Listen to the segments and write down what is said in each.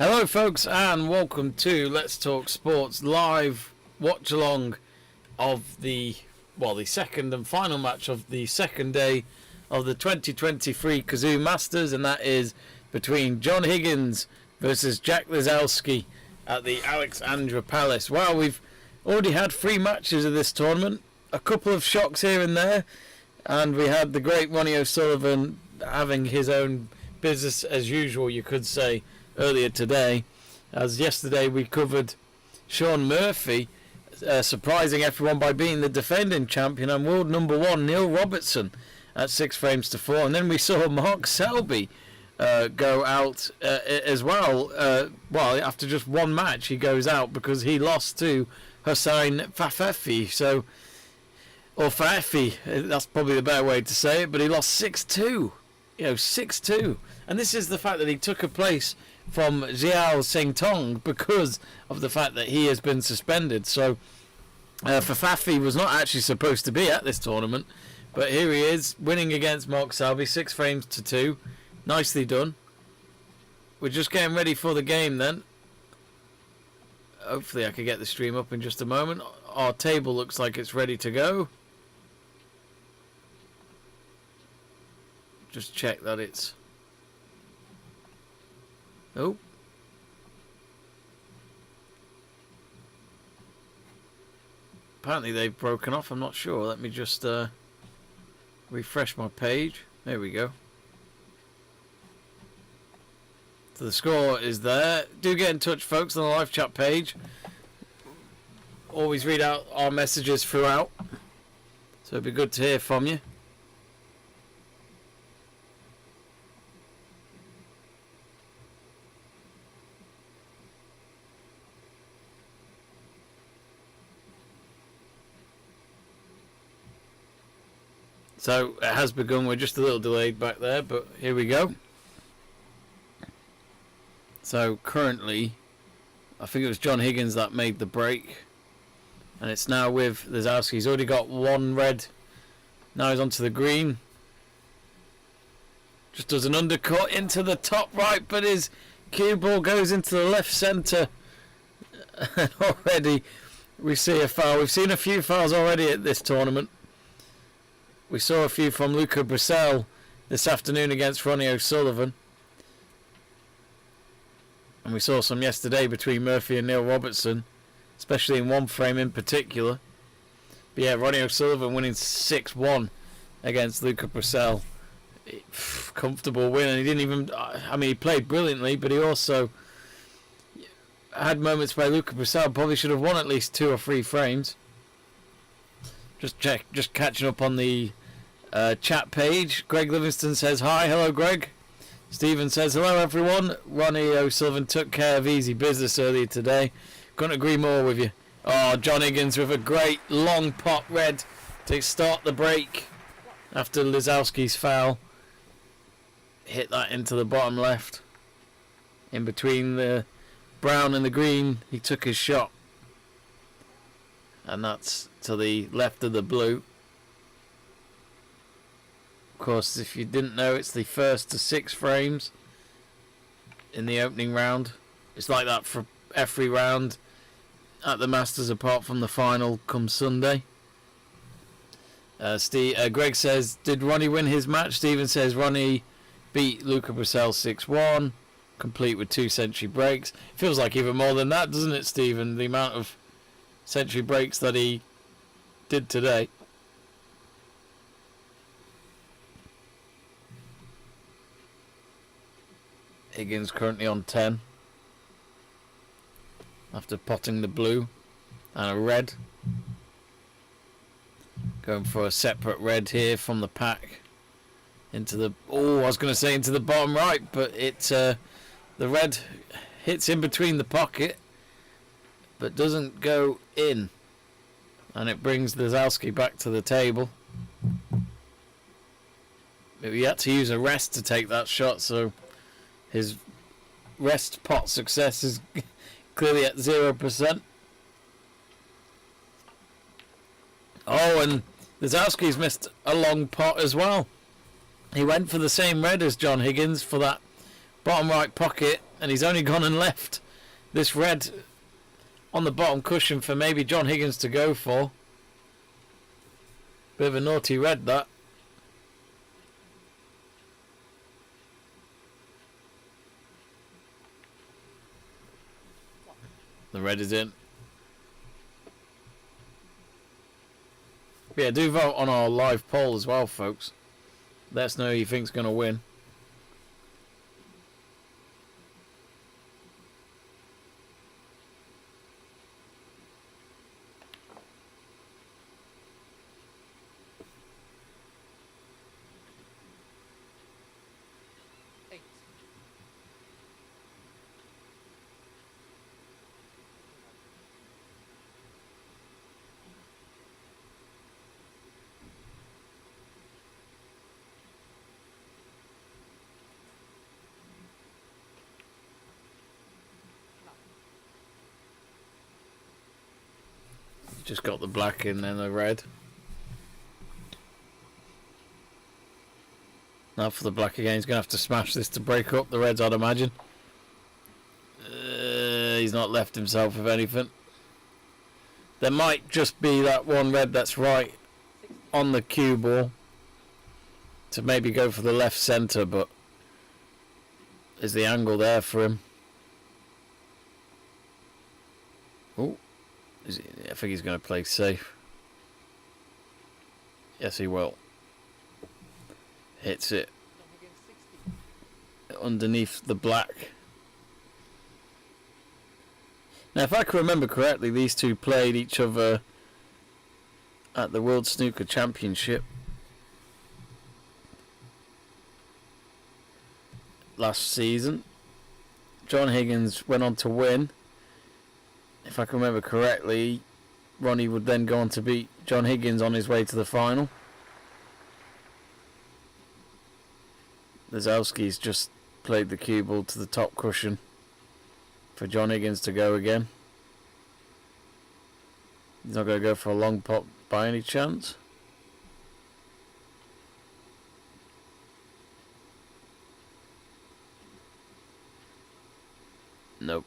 Hello folks and welcome to Let's Talk Sports live watch along of the second and final match of the second day of the 2023 Cazoo Masters, and that is between John Higgins versus Jack Lisowski at the Alexandra Palace. Well, we've already had 3 matches of this tournament, a couple of shocks here and there, and we had the great Ronnie O'Sullivan having his own business as usual, you could say, earlier today. As yesterday we covered Shaun Murphy surprising everyone by beating the defending champion and world number 1 Neil Robertson at 6 frames to 4, and then we saw Mark Selby go out as well. After just one match he goes out because he lost to Hussein Fafefi, or Fafi, that's probably the better way to say it, but he lost 6-2. 6-2. And this is the fact that he took a place from Xiao Sengtong because of the fact that he has been suspended. So Fafafi was not actually supposed to be at this tournament, but here he is winning against Mark Selby 6 frames to 2. Nicely done. We're just getting ready for the game then. Hopefully I can get the stream up in just a moment. Our table looks like it's ready to go. Just check that it's... Oh. Apparently they've broken off, I'm not sure. Let me just refresh my page. There we go. So the score is there. Do get in touch, folks, on the live chat page. Always read out our messages throughout, so it'd be good to hear from you. So it has begun. We're just a little delayed back there, but here we go. So currently, I think it was John Higgins that made the break, and it's now with Lisowski. He's already got 1 red. Now he's onto the green. Just does an undercut into the top right, but his cue ball goes into the left centre. And already we see a foul. We've seen a few fouls already at this tournament. We saw a few from Luca Brissell this afternoon against Ronnie O'Sullivan. And we saw some yesterday between Murphy and Neil Robertson, especially in one frame in particular. But yeah, Ronnie O'Sullivan winning 6-1 against Luca Brissell. Comfortable win, and he didn't even... he played brilliantly, but he also had moments where Luca Brissell probably should have won at least 2 or 3 frames. Just catching up on the chat page. Greg Livingston says hi. Hello, Greg. Stephen says hello, everyone. Ronnie O'Sullivan took care of easy business earlier today. Couldn't agree more with you. Oh, John Higgins with a great long pot red to start the break after Lisowski's foul. Hit that into the bottom left. In between the brown and the green, he took his shot. And that's to the left of the blue. Of course, if you didn't know, it's the first to 6 frames in the opening round. It's like that for every round at the Masters apart from the final come Sunday. Greg says, did Ronnie win his match? Stephen says Ronnie beat Luca Brissell 6-1, complete with 2 century breaks. Feels like even more than that, doesn't it, Stephen? The amount of century breaks that he did today. Higgins currently on 10 after potting the blue and a red. Going for a separate red here from the pack into the... Oh, I was going to say into the bottom right, but the red hits in between the pocket but doesn't go in, and it brings Lisowski back to the table. But he had to use a rest to take that shot, so his rest pot success is clearly at 0%. Oh, and Lisowski's missed a long pot as well. He went for the same red as John Higgins for that bottom right pocket, and he's only gone and left this red on the bottom cushion for maybe John Higgins to go for. Bit of a naughty red, that. The red is in. Yeah, do vote on our live poll as well, folks. Let us know who you think's going to win. Just got the black in, then the red. Now for the black again. He's going to have to smash this to break up the reds, I'd imagine. He's not left himself with anything. There might just be that one red that's right on the cue ball to maybe go for the left centre, but is the angle there for him? Oh. I think he's going to play safe. Yes, he will. Hits it underneath the black. Now, if I can remember correctly, these two played each other at the World Snooker Championship last season. John Higgins went on to win. If I can remember correctly, Ronnie would then go on to beat John Higgins on his way to the final. Lisowski's just played the cue ball to the top cushion for John Higgins to go again. He's not going to go for a long pot by any chance. Nope.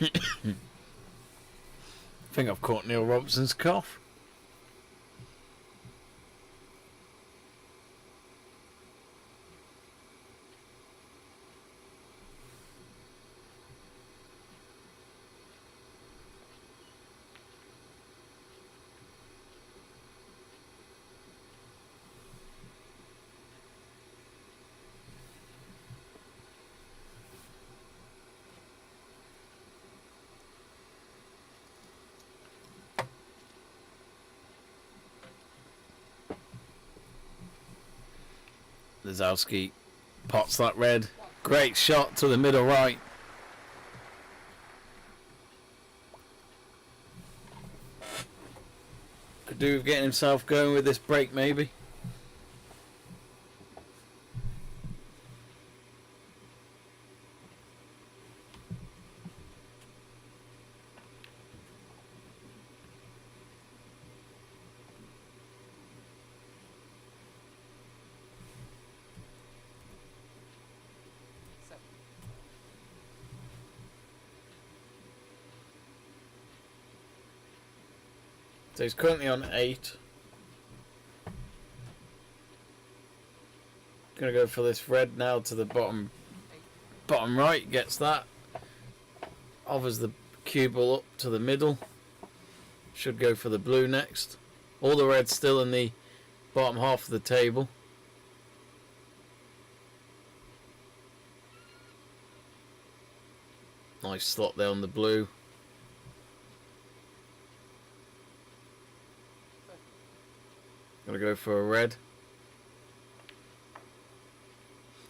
I think I've caught Neil Robinson's cough. Lisowski pots that red. Great shot to the middle right. Could do with getting himself going with this break maybe. So he's currently on 8. Gonna go for this red now to the bottom right, gets that. Offers the cue ball up to the middle. Should go for the blue next. All the reds still in the bottom half of the table. Nice slot there on the blue. Gonna go for a red.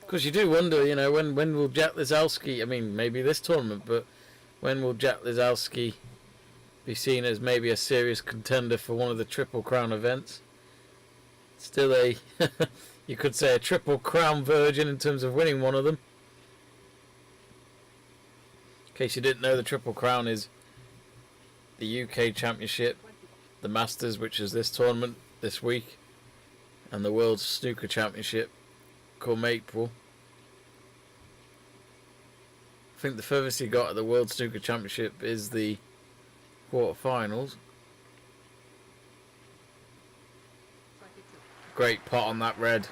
Because you do wonder, you know, when will Jack Lisowski, I mean, maybe this tournament, but when will Jack Lisowski be seen as maybe a serious contender for one of the Triple Crown events. Still a, you could say, a Triple Crown virgin in terms of winning one of them. In case you didn't know, the Triple Crown is the UK Championship, the Masters, which is this tournament this week, and the World Snooker Championship come April. I think the furthest he got at the World Snooker Championship is the quarterfinals. Great pot on that red.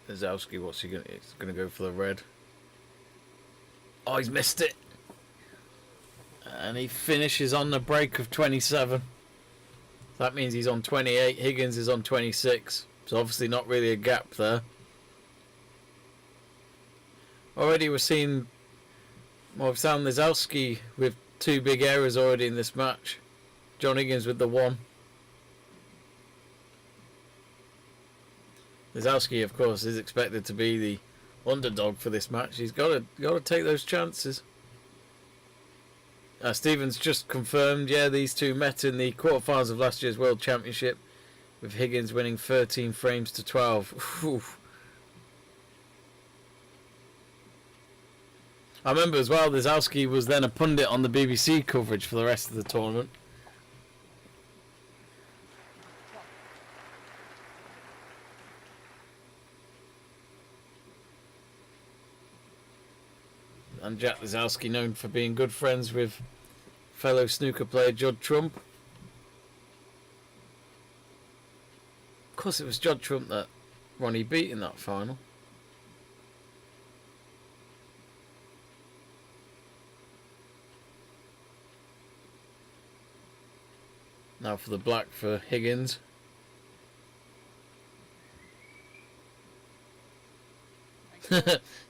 Lisowski, what's he gonna? He's gonna go for the red. Oh, he's missed it, and he finishes on the break of 27. That means he's on 28. Higgins is on 26. So obviously not really a gap there. Already we're seeing, well, we've seen Lisowski with 2 big errors already in this match. John Higgins with the 1. Lisowski, of course, is expected to be the underdog for this match. He's got to take those chances. Stevens just confirmed, yeah, these two met in the quarterfinals of last year's World Championship, with Higgins winning 13 frames to 12. Oof. I remember as well, Lisowski was then a pundit on the BBC coverage for the rest of the tournament. And Jack Lisowski, known for being good friends with fellow snooker player Judd Trump. Of course, it was Judd Trump that Ronnie beat in that final. Now for the black for Higgins.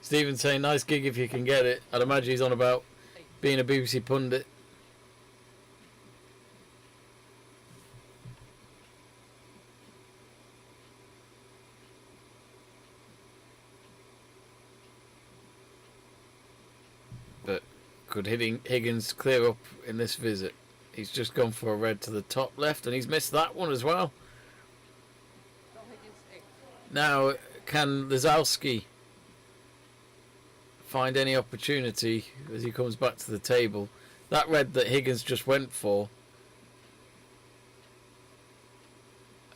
Stephen saying, nice gig if you can get it. I'd imagine he's on about being a BBC pundit. But could Higgins clear up in this visit? He's just gone for a red to the top left, and he's missed that one as well. Now, can Lisowski find any opportunity as he comes back to the table? That red that Higgins just went for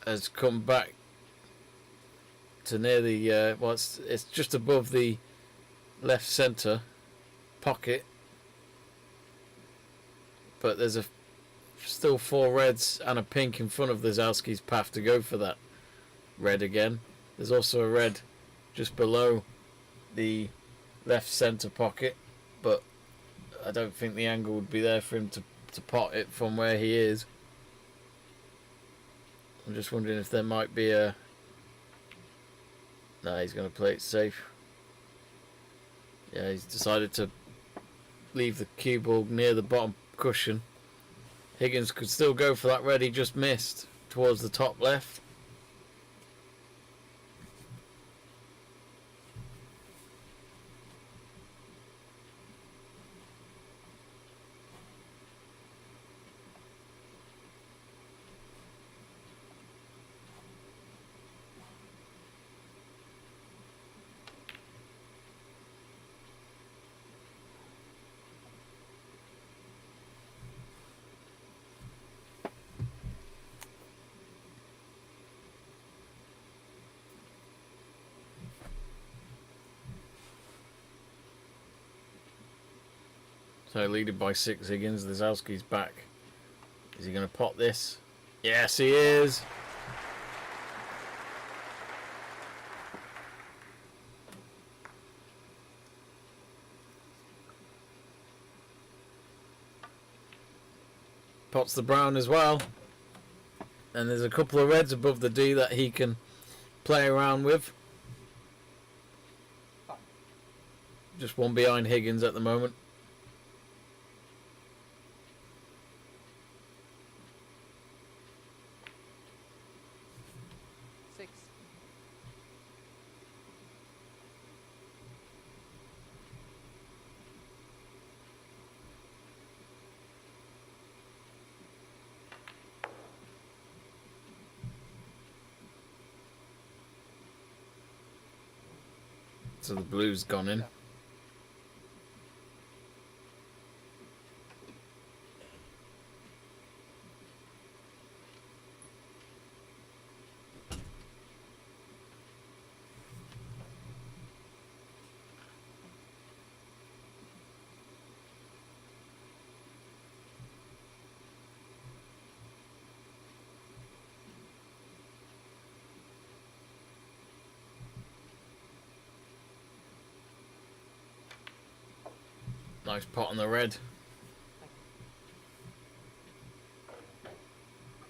has come back to near the well, it's just above the left centre pocket, but there's still 4 reds and a pink in front of Lisowski's path to go for that red again. There's also a red just below the left centre pocket, but I don't think the angle would be there for him to pot it from where he is. I'm just wondering if there might be a... No, he's going to play it safe. Yeah, he's decided to leave the cue ball near the bottom cushion. Higgins could still go for that red he just missed towards the top left. So leading by 6 Higgins. Lisowski's back. Is he going to pot this? Yes, he is. Pots the brown as well. And there's a couple of reds above the D that he can play around with. Just one behind Higgins at the moment. So the blue's gone in. Nice pot on the red.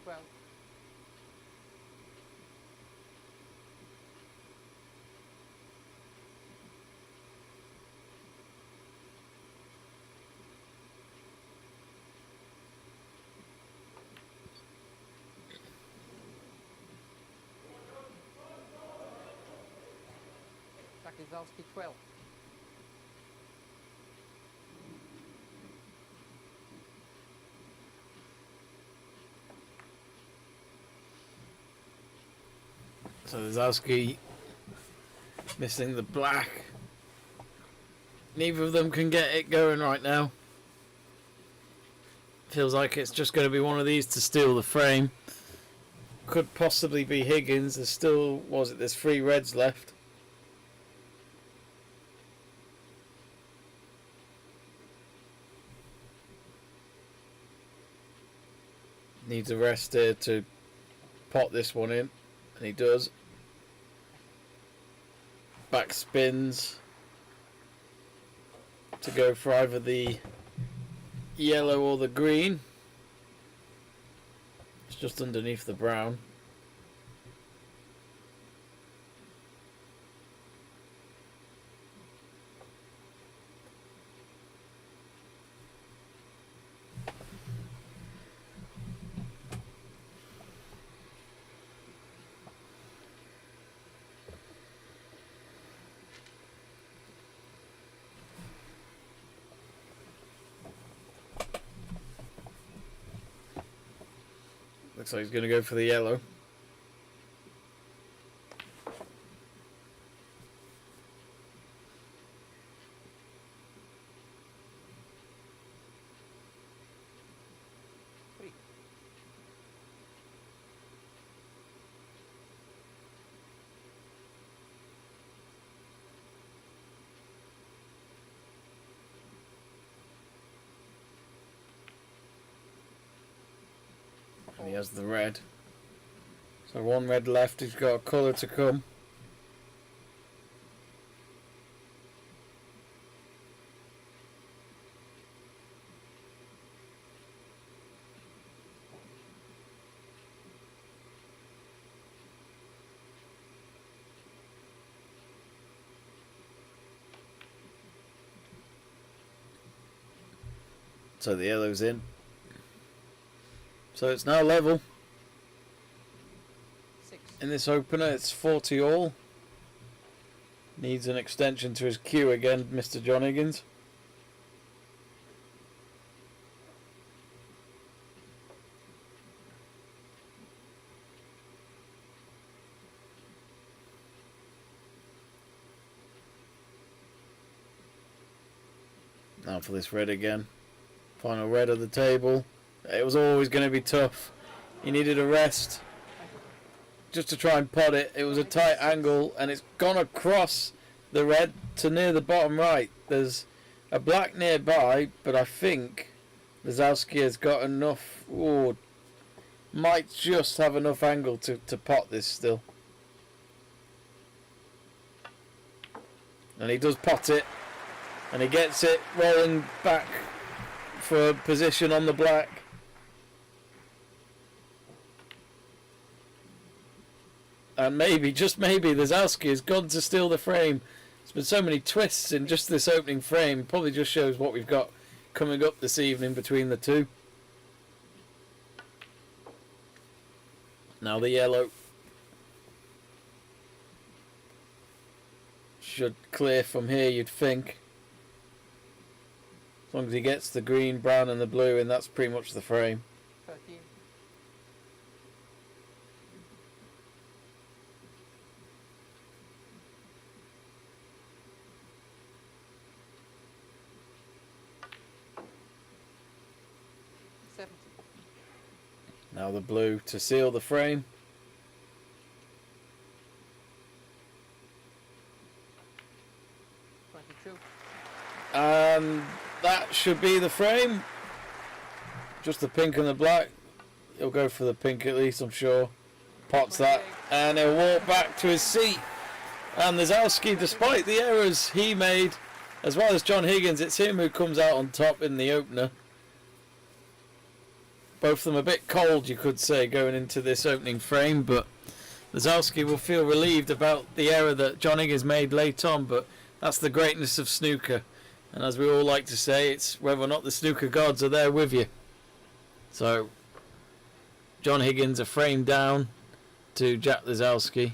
12. Jack Lisowski 12. So Lisowski missing the black. Neither of them can get it going right now. Feels like it's just going to be one of these to steal the frame. Could possibly be Higgins. There's still, there's 3 reds left. Needs a rest here to pot this one in. And he does. Back spins to go for either the yellow or the green. It's just underneath the brown. Looks like he's going to go for the yellow. And he has the red. So 1 red left, he's got a colour to come. So the yellow's in. So it's now level. 6. In this opener, it's 40 all. Needs an extension to his queue again, Mr. John Higgins. Now for this red again. Final red of the table. It was always going to be tough. He needed a rest just to try and pot it. It was a tight angle and it's gone across the red to near the bottom right. There's a black nearby, but I think Lisowski has got enough. Ooh, might just have enough angle to pot this still. And he does pot it. And he gets it rolling back for position on the black. And maybe, just maybe, Lisowski has gone to steal the frame. There's been so many twists in just this opening frame. Probably just shows what we've got coming up this evening between the two. Now the yellow should clear from here, you'd think. As long as he gets the green, brown and the blue in, that's pretty much the frame. 13. Now the blue to seal the frame. And that should be the frame. Just the pink and the black. He'll go for the pink at least, I'm sure. Pots that. And he'll walk back to his seat. And Lisowski, despite the errors he made, as well as John Higgins, it's him who comes out on top in the opener. Both of them a bit cold, you could say, going into this opening frame. But Lisowski will feel relieved about the error that John Higgins made late on. But that's the greatness of snooker. And as we all like to say, it's whether or not the snooker gods are there with you. So, John Higgins a frame down to Jack Lisowski.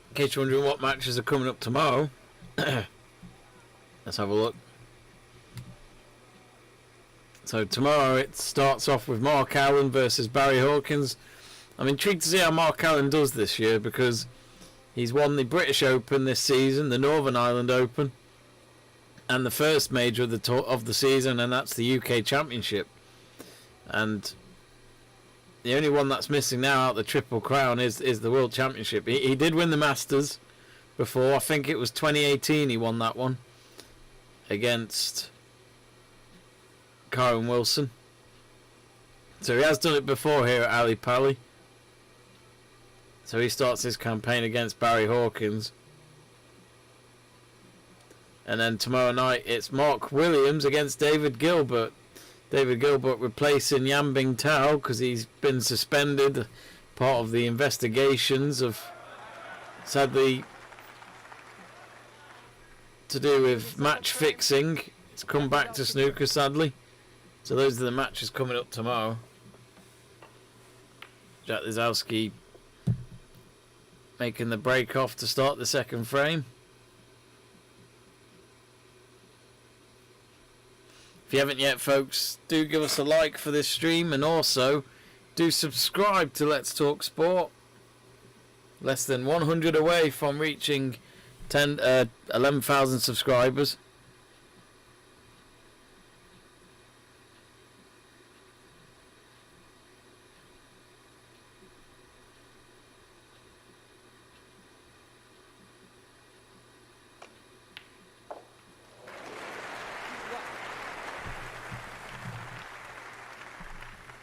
In case you're wondering what matches are coming up tomorrow, let's have a look. So tomorrow it starts off with Mark Allen versus Barry Hawkins. I'm intrigued to see how Mark Allen does this year because he's won the British Open this season, the Northern Ireland Open, and the first major of the season, and that's the UK Championship. And the only one that's missing now out the Triple Crown is the World Championship. He did win the Masters before. I think it was 2018 he won that one against Kyron Wilson. So he has done it before here at Ali Pali. So he starts his campaign against Barry Hawkins. And then tomorrow night it's Mark Williams against David Gilbert. David Gilbert replacing Yambing Tao because he's been suspended, part of the investigations of, sadly, to do with match fixing. It's come back to snooker, sadly. So those are the matches coming up tomorrow. Jack Lisowski making the break off to start the second frame. If you haven't yet, folks, do give us a like for this stream and also do subscribe to Let's Talk Sport. Less than 100 away from reaching 11,000 subscribers.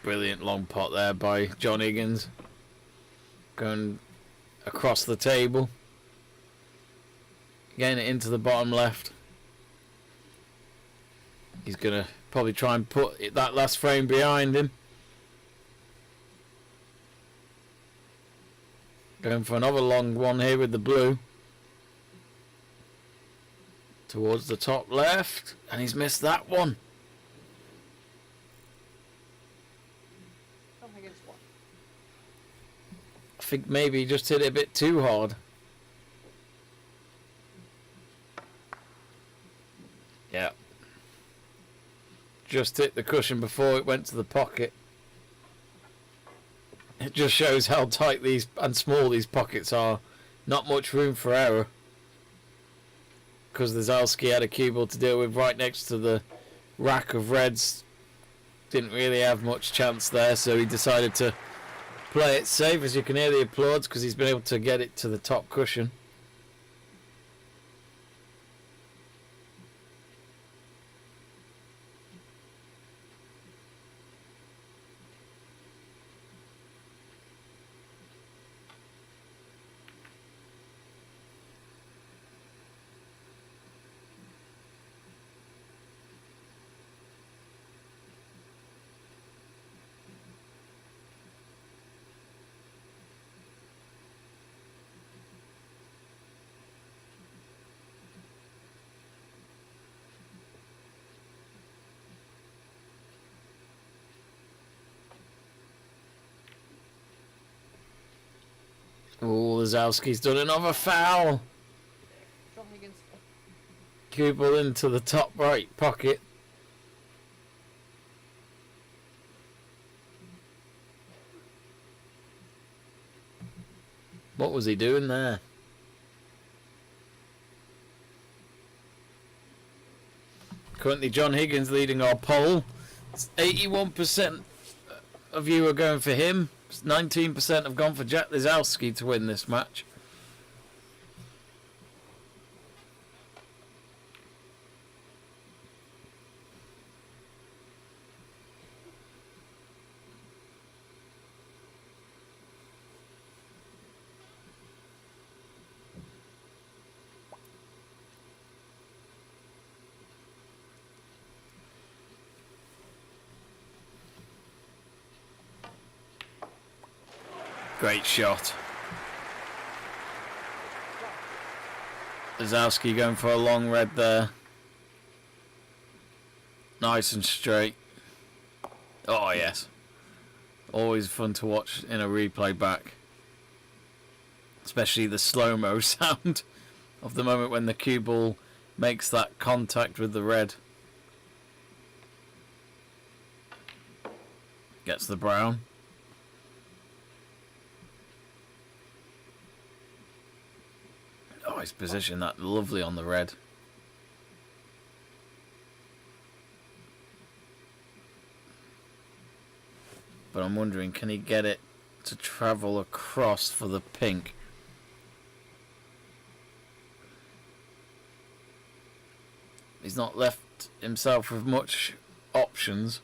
Brilliant long pot there by John Higgins. Going across the table. Getting it into the bottom left. He's going to probably try and put that last frame behind him. Going for another long one here with the blue. Towards the top left. And he's missed that one. I think maybe he just hit it a bit too hard. Yeah. Just hit the cushion before it went to the pocket. It just shows how tight these and small these pockets are. Not much room for error. Because Lisowski had a cue ball to deal with right next to the rack of reds. Didn't really have much chance there, so he decided to play it safe. As you can hear the applause, because he's been able to get it to the top cushion. Oh, Lisowski's done another foul. John Higgins. Cue ball into the top right pocket. What was he doing there? Currently John Higgins leading our poll. 81% of you are going for him. 19% have gone for Jack Lisowski to win this match. Great shot. Lisowski going for a long red there. Nice and straight. Oh yes. Always fun to watch in a replay back. Especially the slow-mo sound of the moment when the cue ball makes that contact with the red. Gets the brown. Oh, he's positioned that lovely on the red. But I'm wondering, can he get it to travel across for the pink? He's not left himself with much options.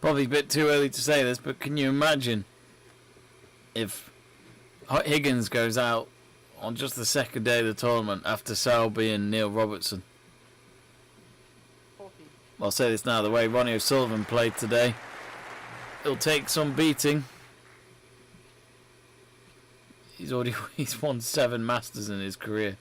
Probably a bit too early to say this, but can you imagine if Higgins goes out on just the second day of the tournament after Selby and Neil Robertson? 40. I'll say this now, the way Ronnie O'Sullivan played today, he'll take some beating. He's won 7 Masters in his career.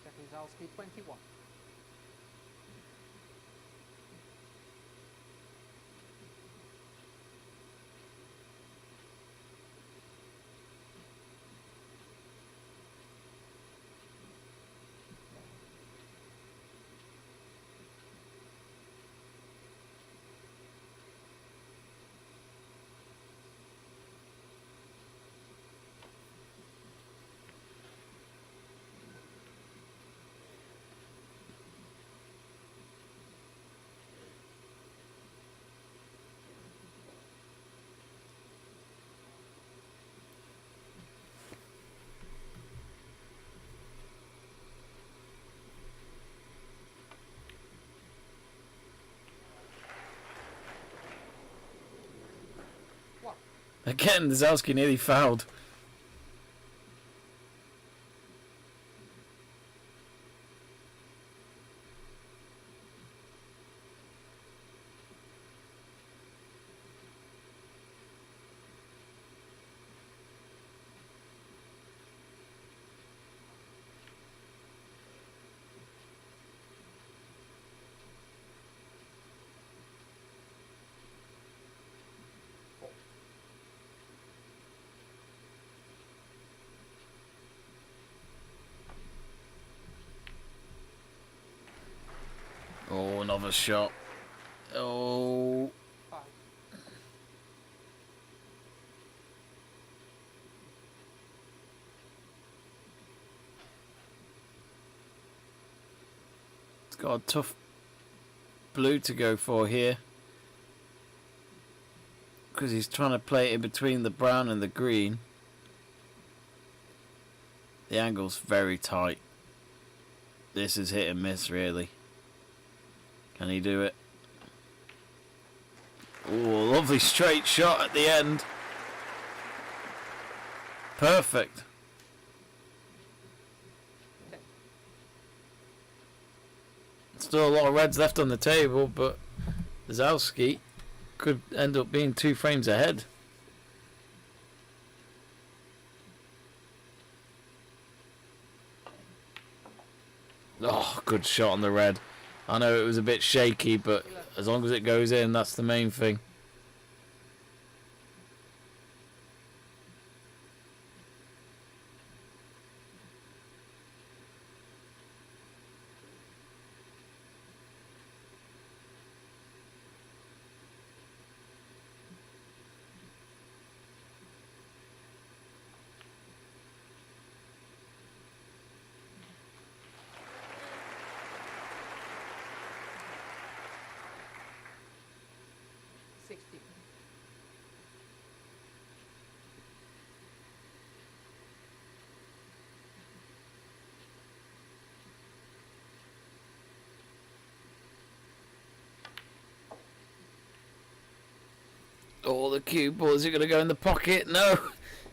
Jack Lisowski 21. Again, Lisowski nearly fouled. Oh, another shot. Oh. 5. It's got a tough blue to go for here. Because he's trying to play it in between the brown and the green. The angle's very tight. This is hit and miss, really. Can he do it? Oh, lovely straight shot at the end. Perfect. 10. Still a lot of reds left on the table, but Lisowski could end up being 2 frames ahead. Oh, good shot on the red. I know it was a bit shaky, but as long as it goes in, that's the main thing. Oh, the cue ball. Is it going to go in the pocket? No.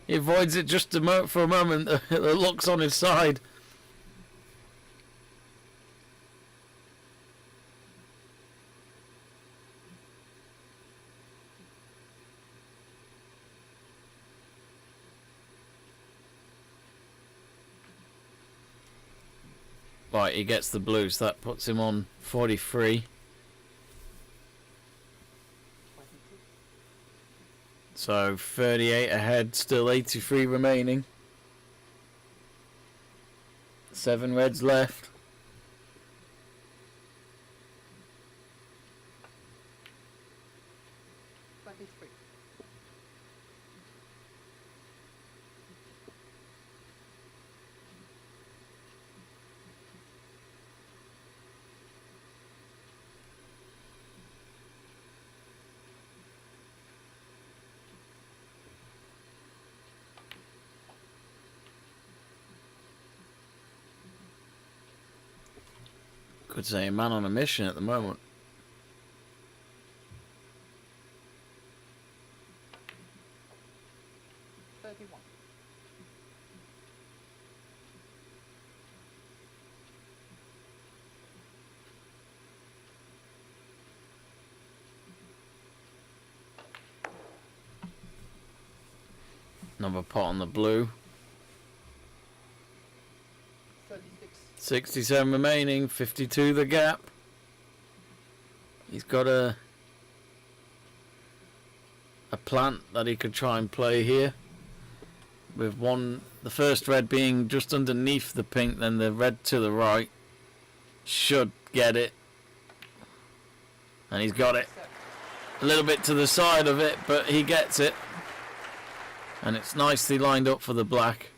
He avoids it just for a moment. The luck's on his side. Right, he gets the blue, so that puts him on 43. 22. So 38 ahead, still 83 remaining. 7 reds left. Could say a man on a mission at the moment. Another pot on the blue. 36. 67 remaining, 52 the gap. He's got a plant that he could try and play here. With the first red being just underneath the pink, then the red to the right. Should get it. And he's got it. A little bit to the side of it, but he gets it. And it's nicely lined up for the black.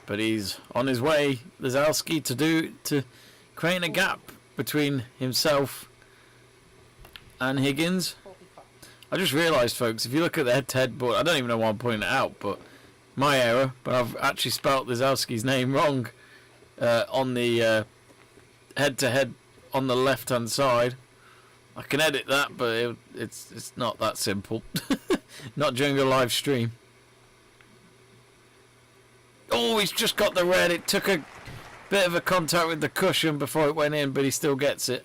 But he's on his way, Lisowski, to create a gap between himself and Higgins. 45. I just realised, folks, if you look at the head-to-head board, I don't even know why I'm pointing it out, but my error, but I've actually spelt Lisowski's name wrong on the head-to-head on the left-hand side. I can edit that, but it's not that simple. Not during a live stream. Oh, he's just got the red. It took a bit of a contact with the cushion before it went in, but he still gets it.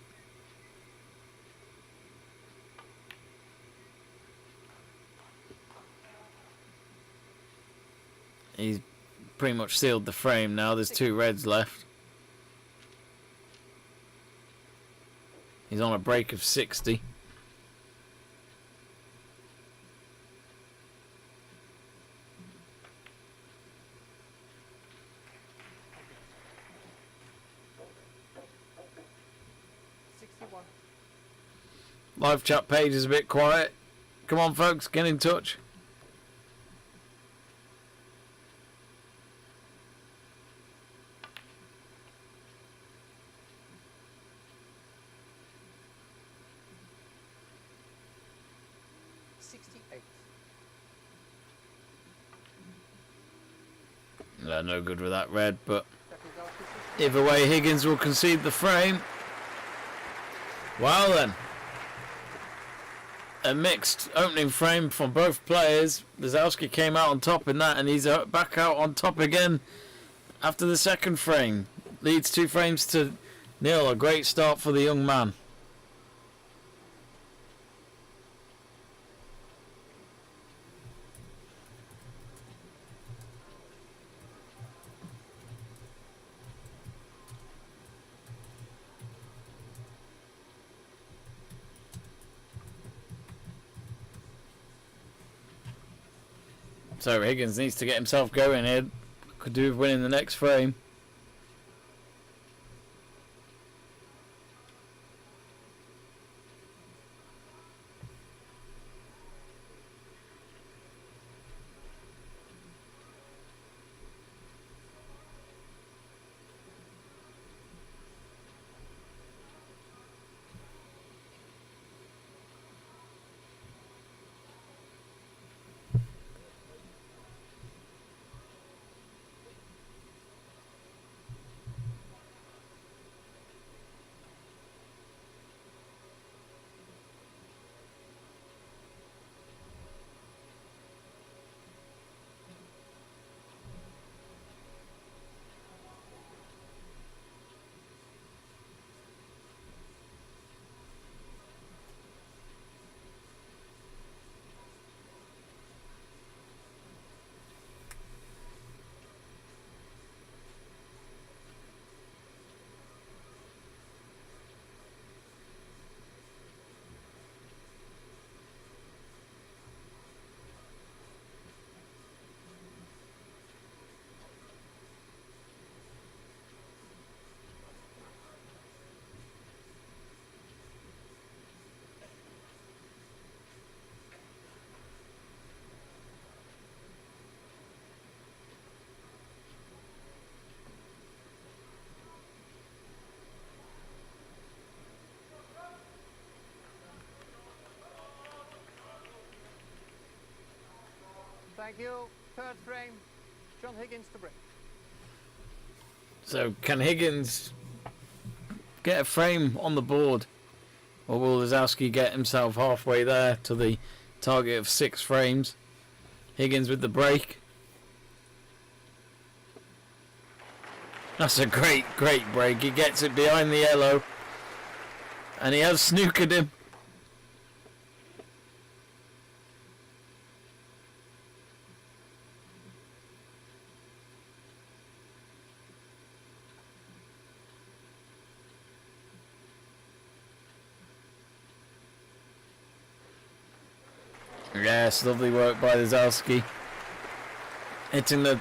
He's pretty much sealed the frame now. There's 2 reds left. He's on a break of 60. Live chat page is a bit quiet. Come on, folks, get in touch. No good with that red, but either way, Higgins will concede the frame. Well then, a mixed opening frame from both players. Lisowski came out on top in that, and he's back out on top again after the second frame. Leads 2 frames to 0. A great start for the young man. So Higgins needs to get himself going here. Could do with winning the next frame. Thank you. Third frame, John Higgins to break. So can Higgins get a frame on the board, or will Lisowski get himself halfway there to the target of 6 frames? Higgins with the break. That's a great break. He gets it behind the yellow, and he has snookered him. Yes, lovely work by Lisowski. Hitting the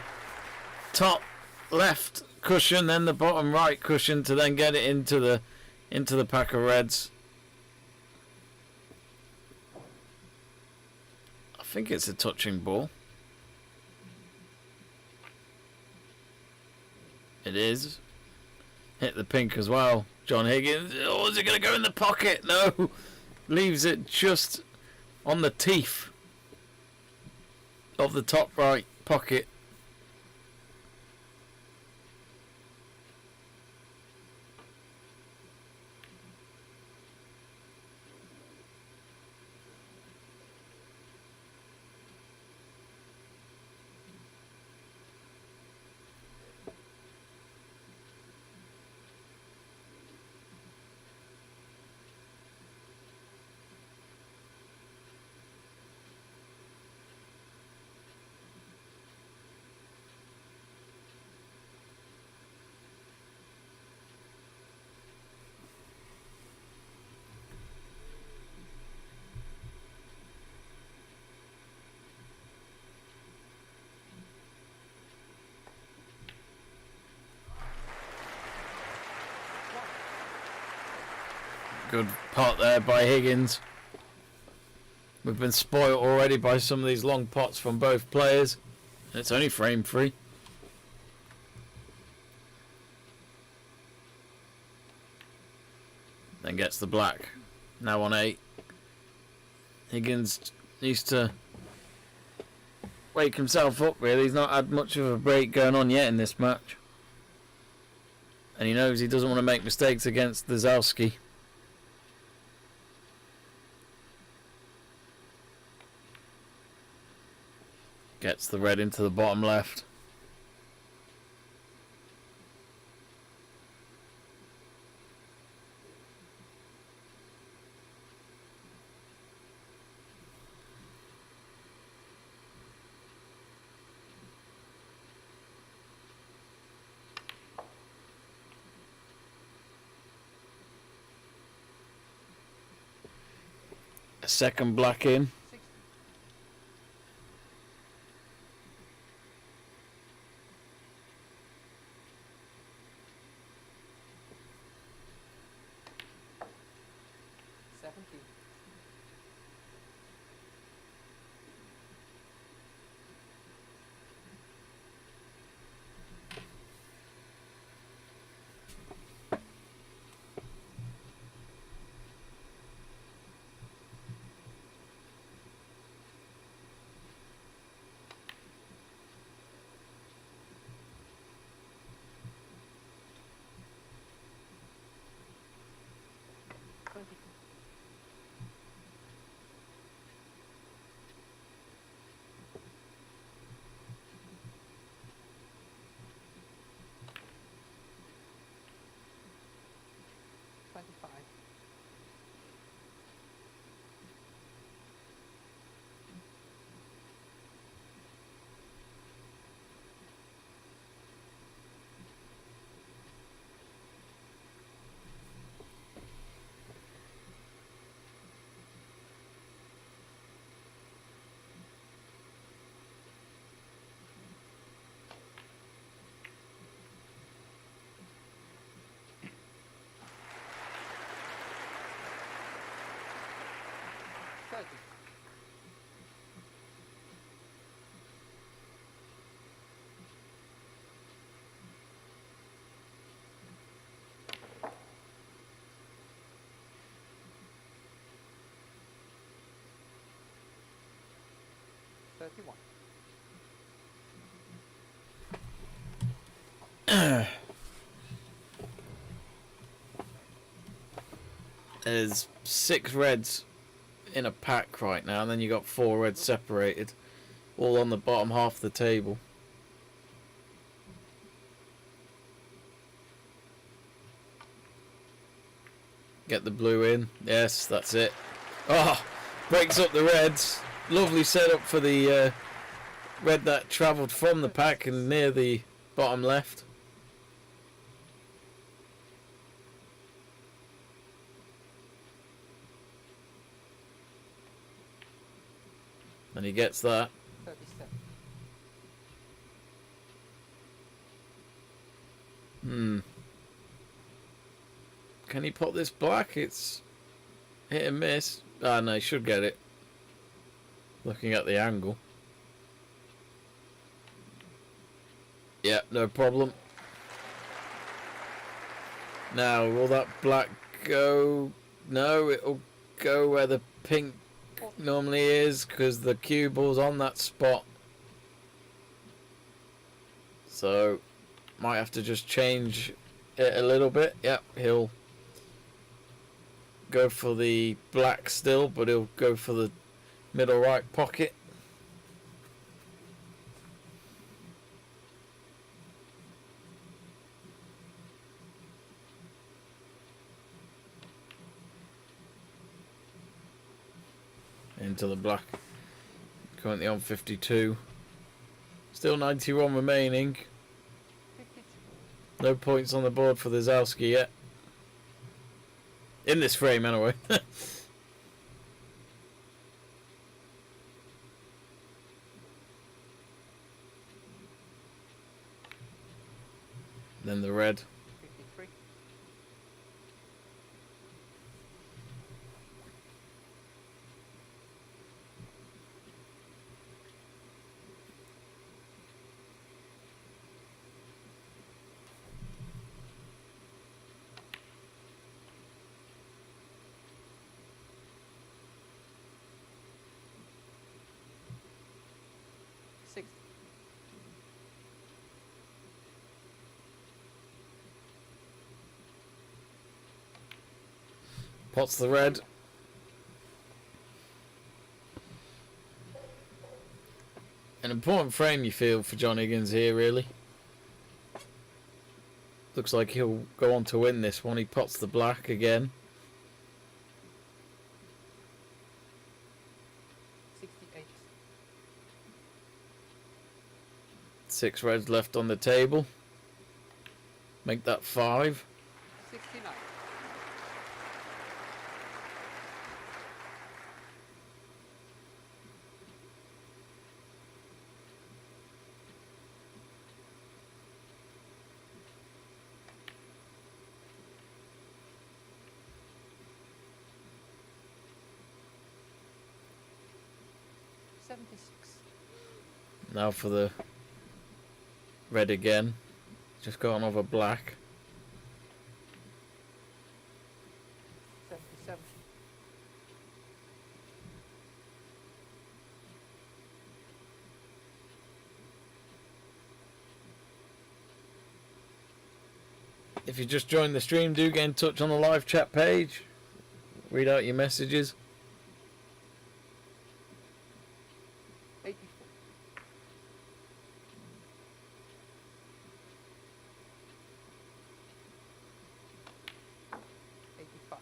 top left cushion, then the bottom right cushion to then get it into the pack of reds. I think it's a touching ball. It is. Hit the pink as well. John Higgins. Oh, is it going to go in the pocket? No. Leaves it just on the teeth of the top right pocket. Good pot there by Higgins. We've been spoilt already by some of these long pots from both players. And it's only frame free. Then gets the black. Now on 8. Higgins needs to wake himself up really. He's not had much of a break going on yet in this match. And he knows he doesn't want to make mistakes against Lisowski. Gets the red into the bottom left. A second black in. 70. $31. There's 6 reds in a pack right now, and then you got 4 reds separated, all on the bottom half of the table. Get the blue in. Yes, that's it. Oh, breaks up the reds. Lovely setup for the red that travelled from the pack and near the bottom left. And he gets that. 37. Can he pop this black? It's hit and miss. Ah, no, he should get it. Looking at the angle. Yeah, no problem. Now, will that black go? No, it'll go where the pink normally is, because the cue ball's on that spot. So, might have to just change it a little bit. Yep, he'll go for the black still, but he'll go for the middle right pocket. Into the black. Currently on 52. Still 91 remaining. 52. No points on the board for the Lisowski yet. In this frame, anyway. Then the red. 53. 60. Pots the red. An important frame, you feel, for John Higgins here, really. Looks like he'll go on to win this one. He pots the black again. 68. 6 reds left on the table. Make that 5. 69. Now for the red again. Just going over black. 77. If you just joined the stream, do get in touch on the live chat page. Read out your messages. 84. 85.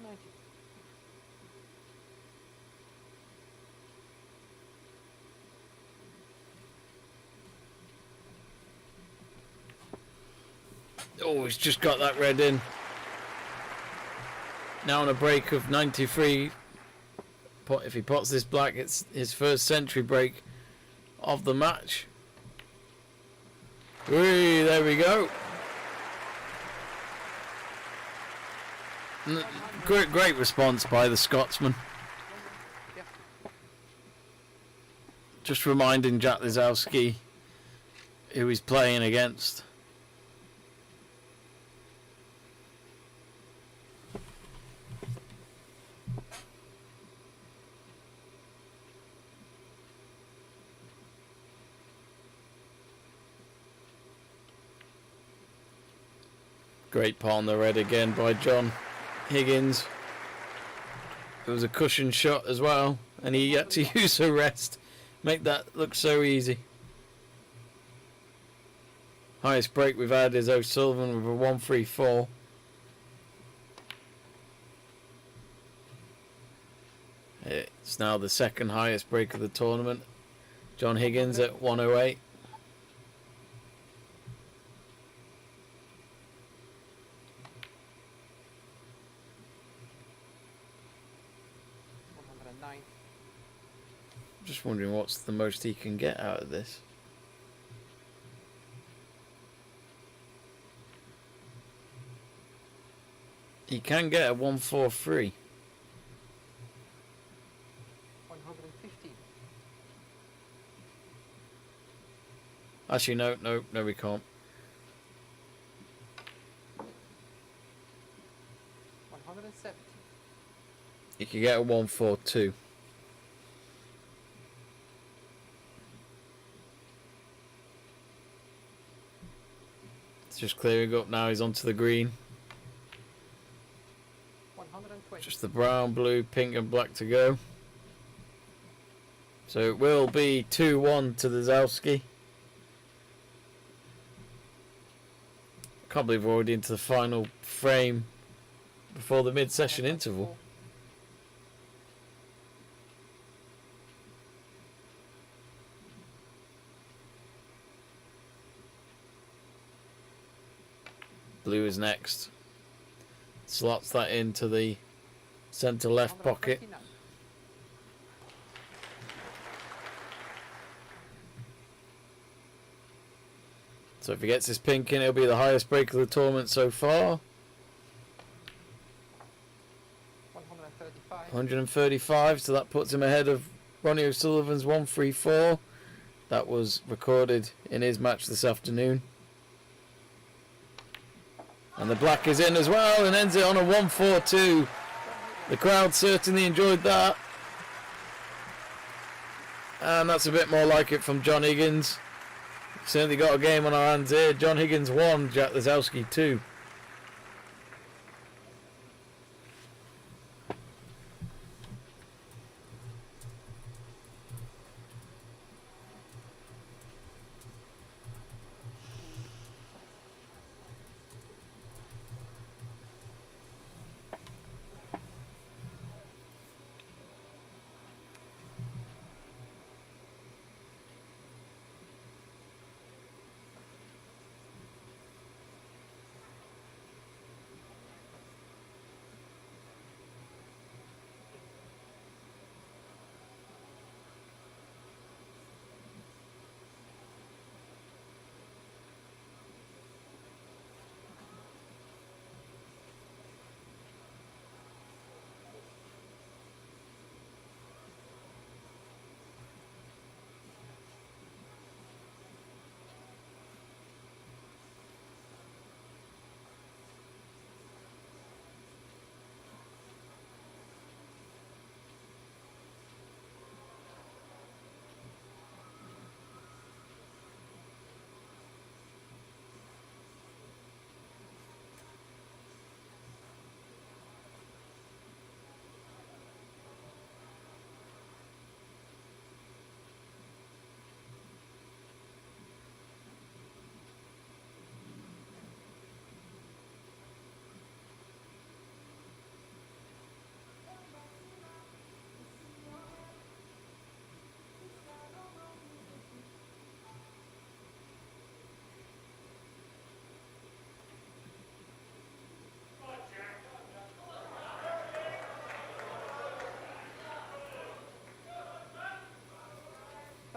90. Oh, he's just got that red in. Now on a break of 93. If he pots this black, it's his first century break of the match. Whee, there we go. Great response by the Scotsman. Yeah. Just reminding Jack Lisowski who he's playing against. Great pot on the red again by John Higgins. It was a cushion shot as well, and he had to use a rest. Make that look so easy. Highest break we've had is O'Sullivan with a 134. It's now the second highest break of the tournament. John Higgins at 108. 109. Just wondering what's the most he can get out of this. He can get a 143. 115. Actually, no, we can't. 170. He could get a 142. It's just clearing up now. He's onto the green. 120. Just the brown, blue, pink and black to go. So it will be 2-1 to the Lisowski. Can't believe we're already into the final frame before the mid-session interval. Blue is next. Slots that into the centre left pocket. 129. So if he gets this pink in, it'll be the highest break of the tournament so far. 135. 135, so that puts him ahead of Ronnie O'Sullivan's 134. That was recorded in his match this afternoon. And the black is in as well and ends it on a 142. The crowd certainly enjoyed that. And that's a bit more like it from John Higgins. Certainly got a game on our hands here. John Higgins 1, Jack Lisowski 2.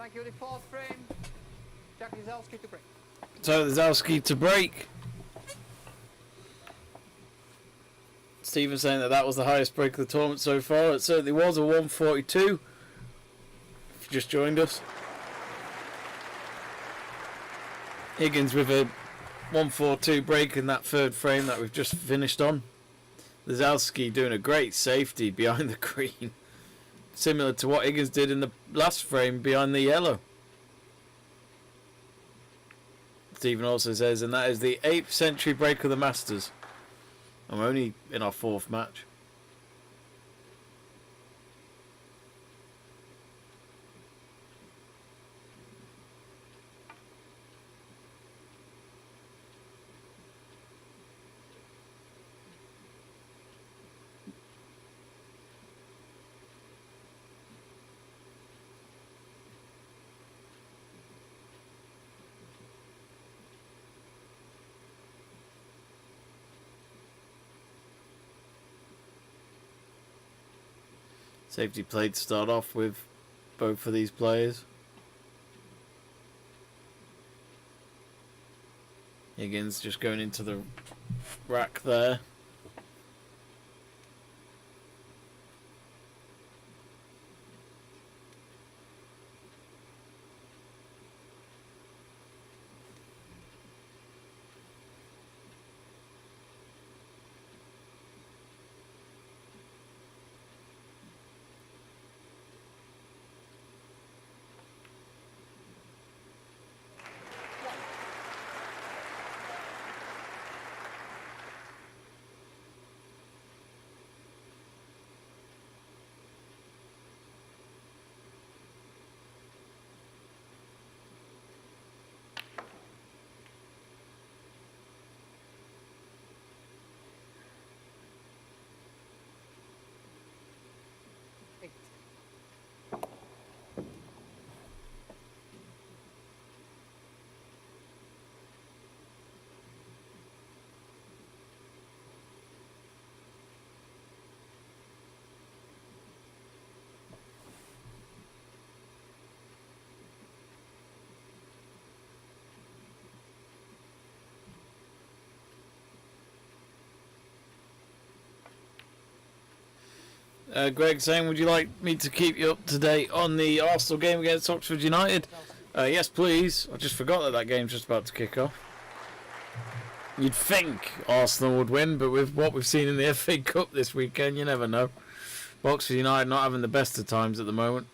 Thank you. The fourth frame. Jack Lisowski to break. So Lisowski to break. Stephen saying that was the highest break of the tournament so far. It certainly was a 142. If you just joined us. Higgins with a 142 break in that third frame that we've just finished on. Lisowski doing a great safety behind the green. Similar to what Higgins did in the last frame behind the yellow. Stephen also says, and that is the 8th century break of the Masters. I'm only in our 4th match. Safety play to start off with both of these players. Higgins just going into the rack there. Greg saying, would you like me to keep you up to date on the Arsenal game against Oxford United? Yes, please. I just forgot that game's just about to kick off. You'd think Arsenal would win, but with what we've seen in the FA Cup this weekend, you never know. Oxford United not having the best of times at the moment.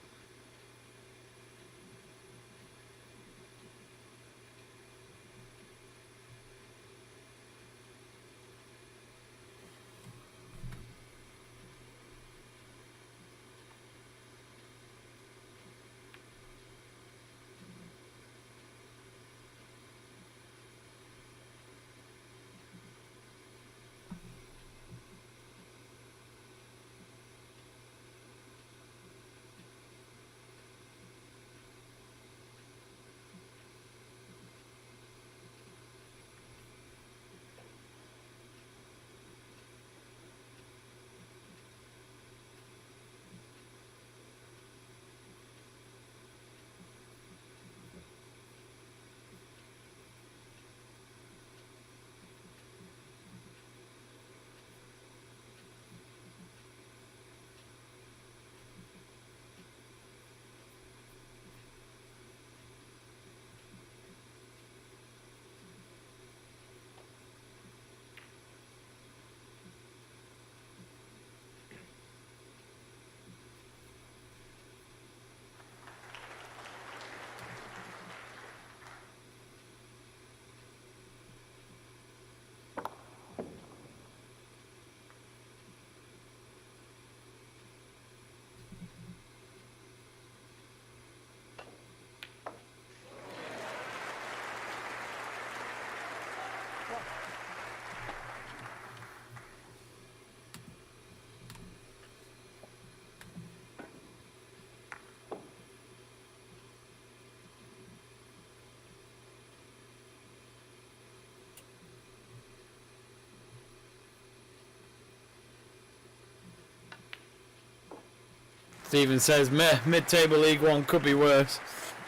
Stephen says, mid-table League One could be worse.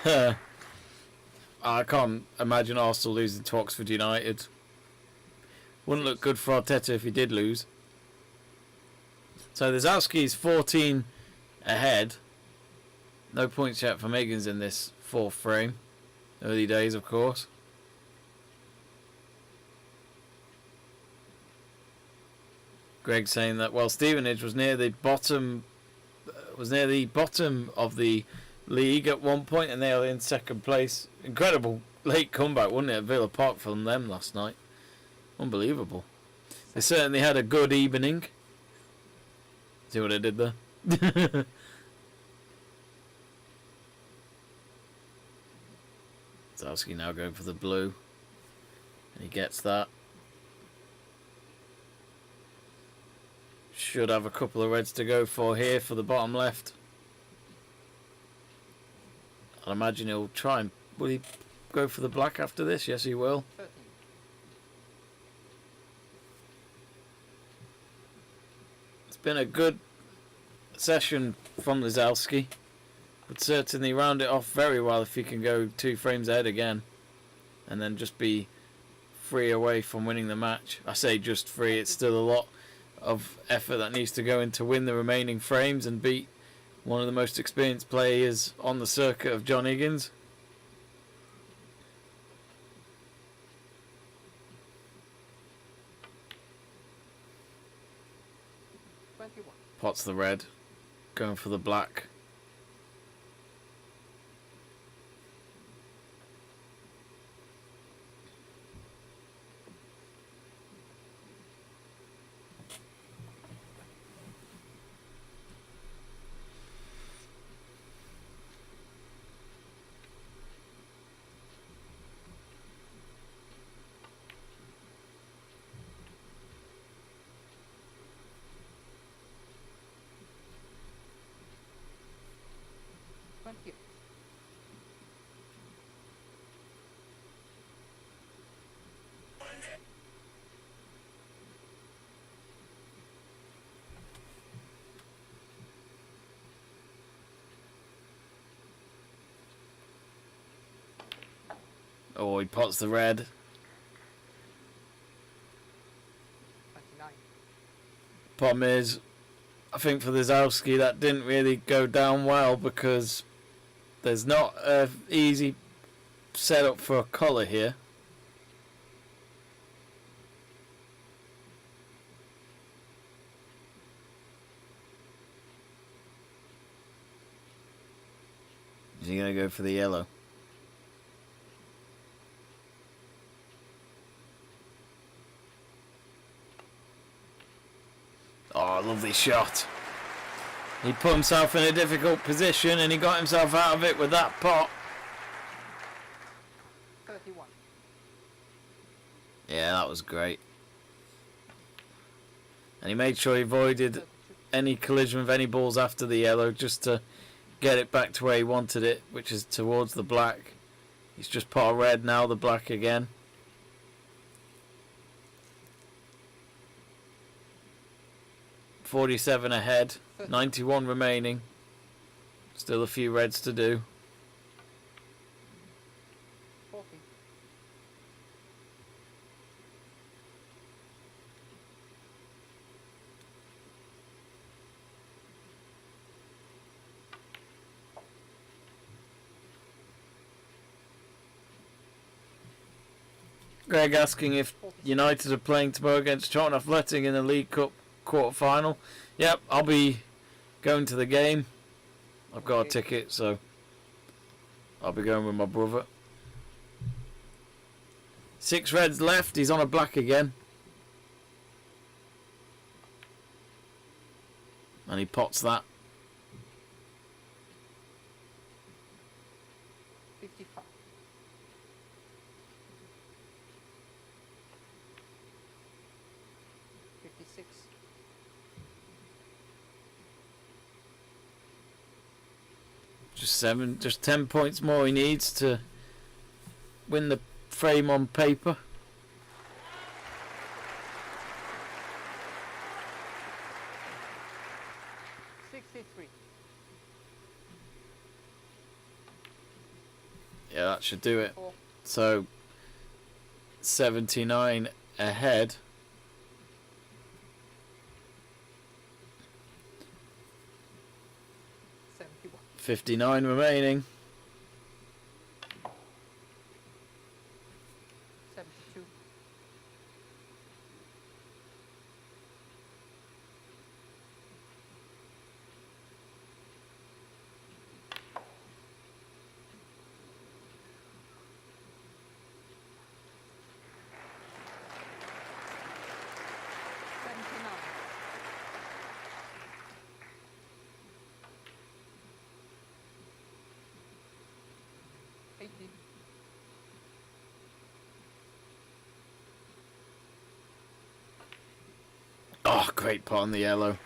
I can't imagine Arsenal losing to Oxford United. Wouldn't look good for Arteta if he did lose. So Lisowski's 14 ahead. No points yet for Higgins in this fourth frame. Early days, of course. Greg saying that, well, Stevenage was near the bottom of the league at one point, and they are in second place. Incredible late comeback, wasn't it, at Villa Park from them last night? Unbelievable. They certainly had a good evening. See what I did there? Lisowski now going for the blue, and he gets that. Should have a couple of reds to go for here for the bottom left. I imagine he'll try and... Will he go for the black after this? Yes, he will. 13. It's been a good session from Lisowski. Would certainly round it off very well if he can go 2 frames ahead again. And then just be 3 away from winning the match. I say just 3, it's still a lot of effort that needs to go in to win the remaining frames and beat one of the most experienced players on the circuit of John Higgins. Pots the red, going for the black. Oh, he pots the red. 29. Problem is, I think for the Lisowski that didn't really go down well because there's not an easy setup for a colour here. Is he going to go for the yellow? Oh, lovely shot. He put himself in a difficult position and he got himself out of it with that pot. 31. Yeah, that was great. And he made sure he avoided 32. any collision with any balls after the yellow just to get it back to where he wanted it, which is towards the black. He's just pot red, now the black again. .47 ahead, 91 remaining. Still a few reds to do. 40. Greg asking if United are playing tomorrow against Charlton Athletic in the League Cup quarter final. Yep, I'll be going to the game. I've got a ticket, so I'll be going with my brother. 6 reds left. He's on a black again. And he pots that. 55. 56. Just 10 points more he needs to win the frame on paper. Yeah, that should do it. 4. So 79 ahead. '71. 59 remaining. 72. 79. 80. Oh, great pot on the yellow.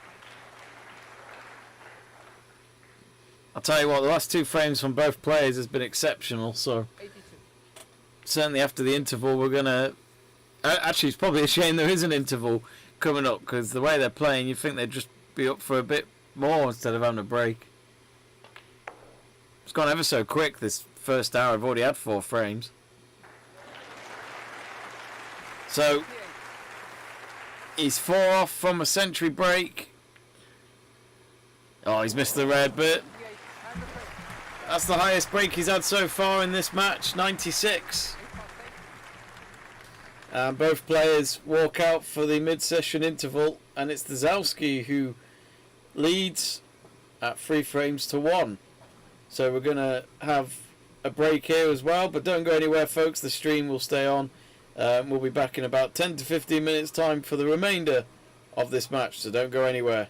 I'll tell you what, the last 2 frames from both players has been exceptional, so 82. certainly after the interval we're going to... Actually, it's probably a shame there is an interval coming up, because the way they're playing, you'd think they'd just be up for a bit more instead of having a break. It's gone ever so quick this first hour. I've already had 4 frames. So, he's 4 off from a century break. Oh, he's missed the red, but 58. And the frame. that's the highest break he's had so far in this match, 96. 8 Both players walk out for the mid-session interval, and it's the Lisowski who leads at 3 frames to 1. So we're going to have a break here as well, but don't go anywhere, folks. The stream will stay on. We'll be back in about 10 to 15 minutes time for the remainder of this match, so don't go anywhere.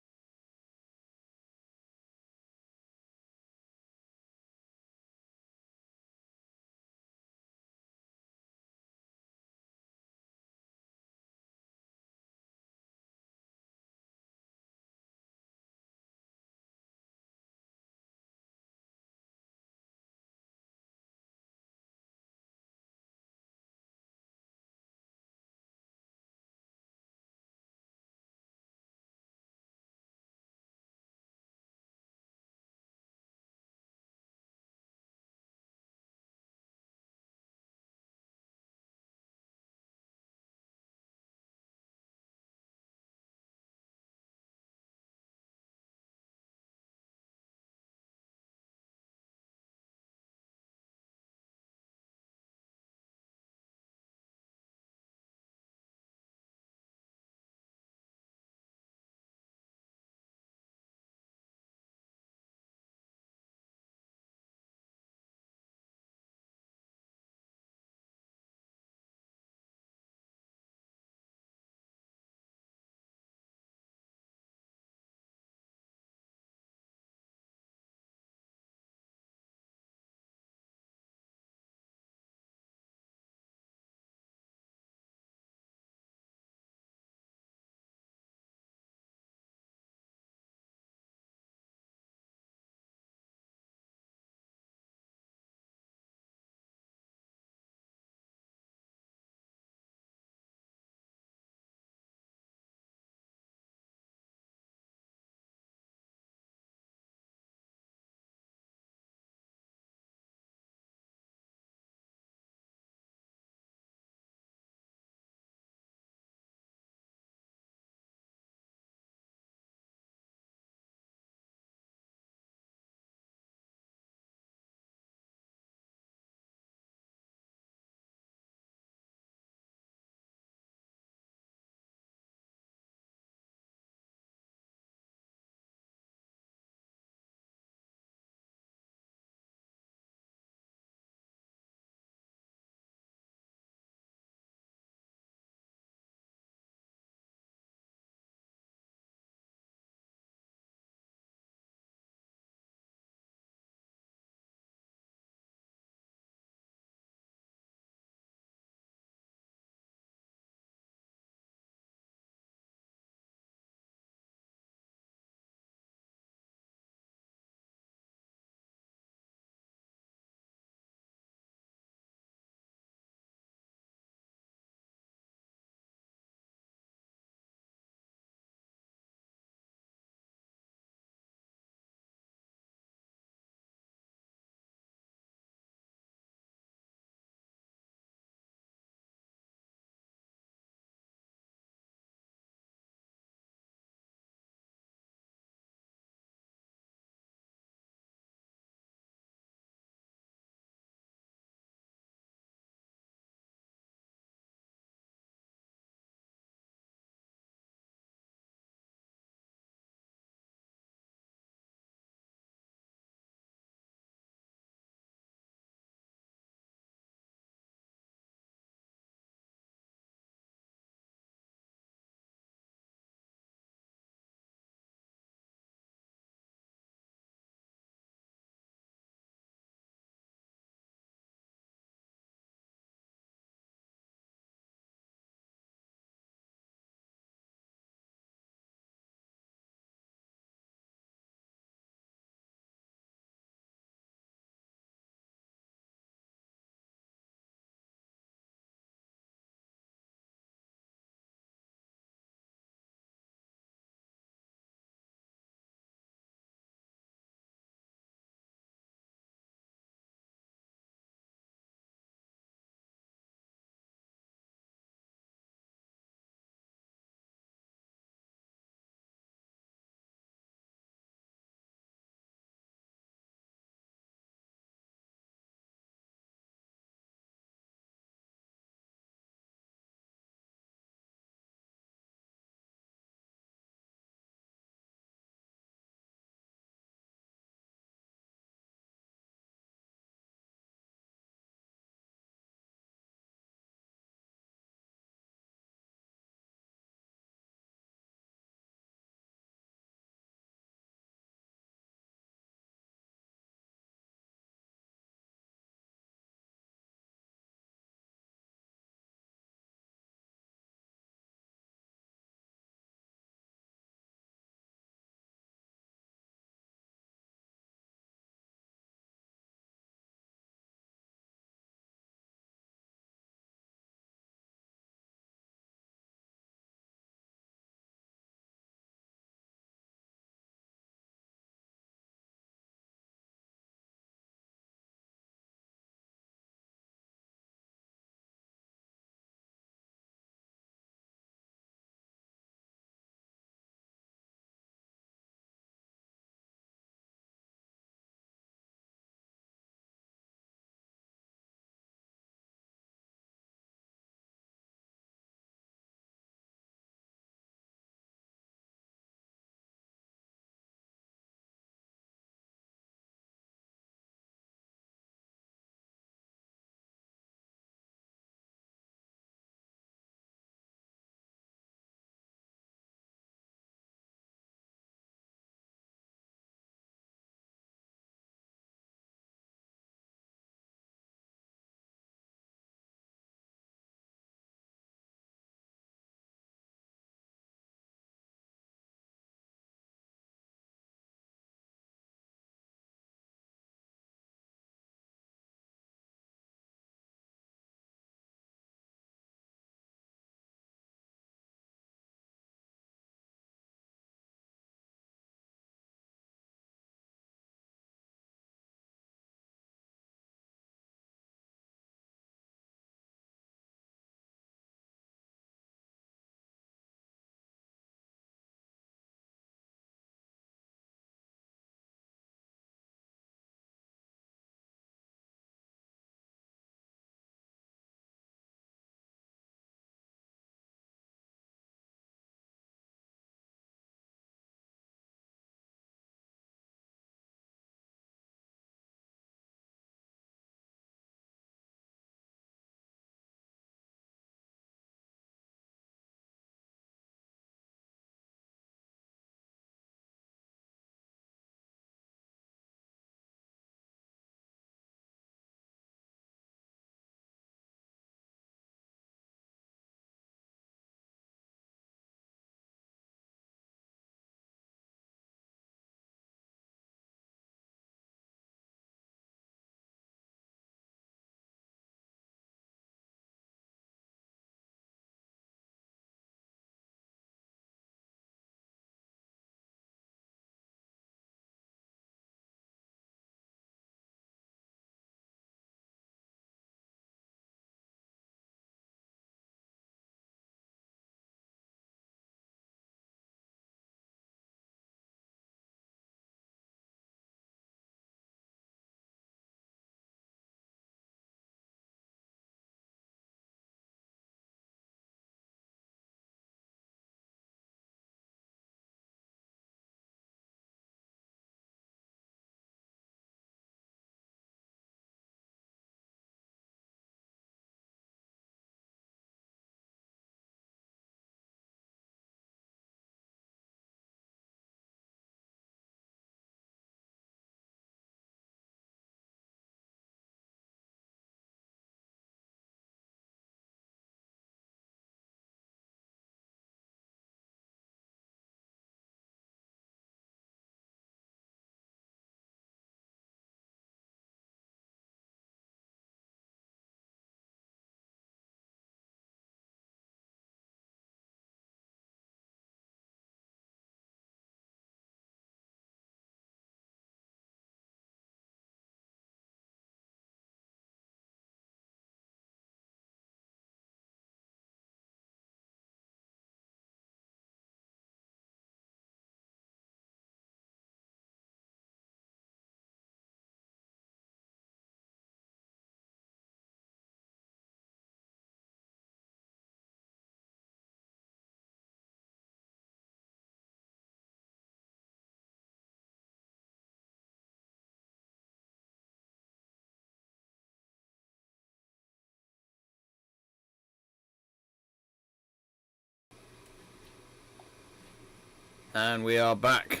And we are back.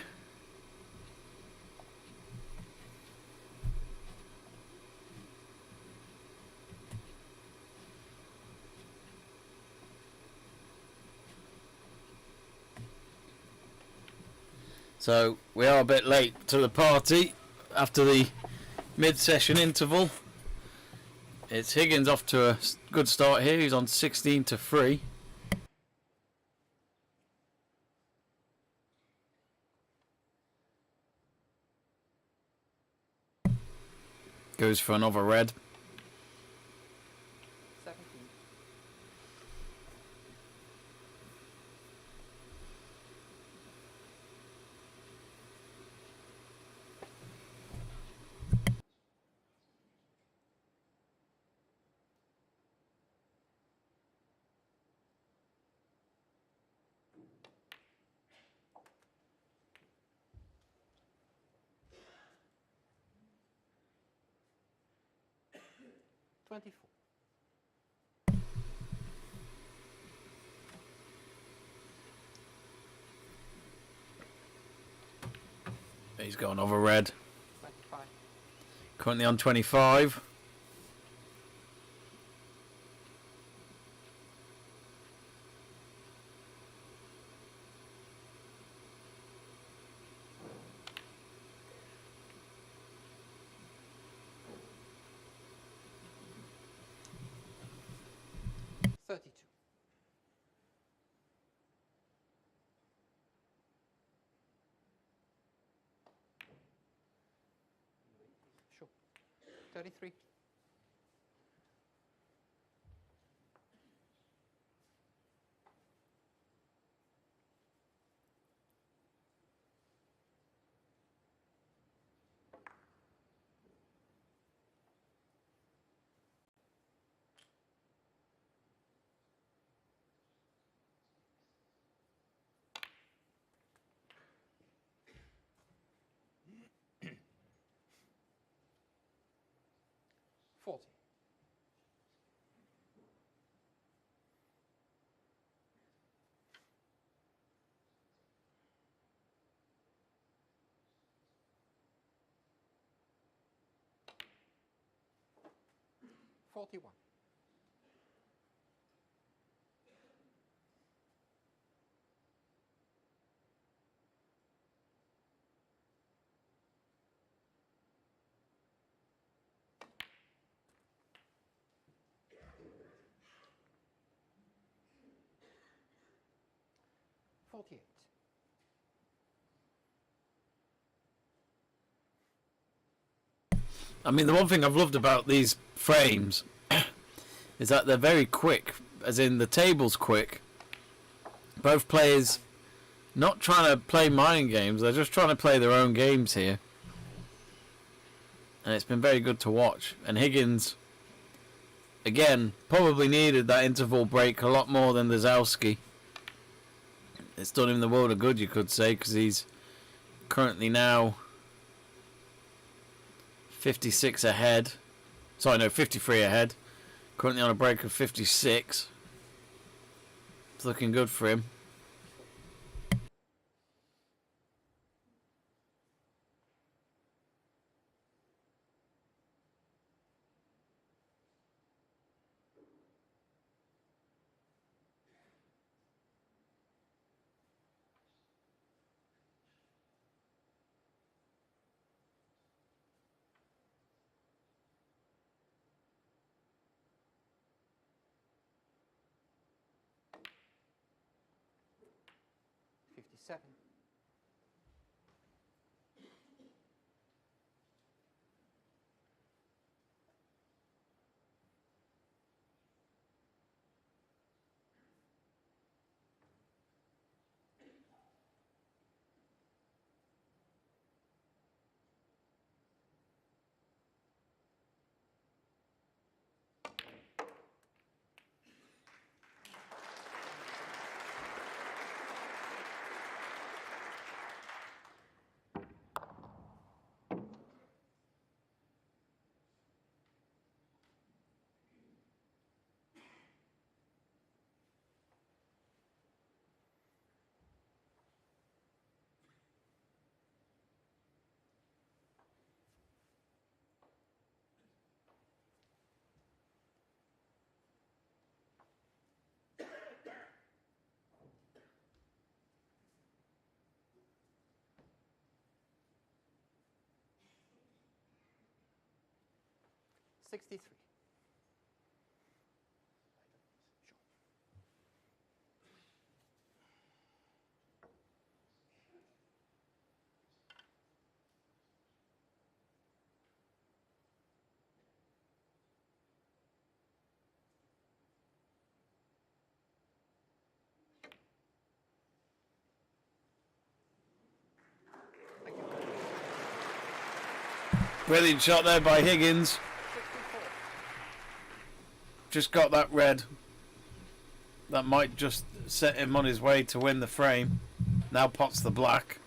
So we are a bit late to the party after the mid-session interval. It's Higgins off to a good start here. He's on 16-3. Goes for another red. 17. Twenty-four. He's got another red. 25. Currently on 25. Sure. 33. Forty. Forty-one. 48. I mean, the one thing I've loved about these frames is that they're very quick, as in the table's quick. Both players not trying to play mind games, they're just trying to play their own games here. And it's been very good to watch. And Higgins, again, probably needed that interval break a lot more than Lisowski. It's done him the world of good, you could say, because he's currently now 56 ahead. Sorry, no, 53 ahead. Currently on a break of 56. It's looking good for him. Fifty-seven. 58. 63. Brilliant shot there by Higgins. 64. Just got that red. That might just set him on his way to win the frame. Now pots the black.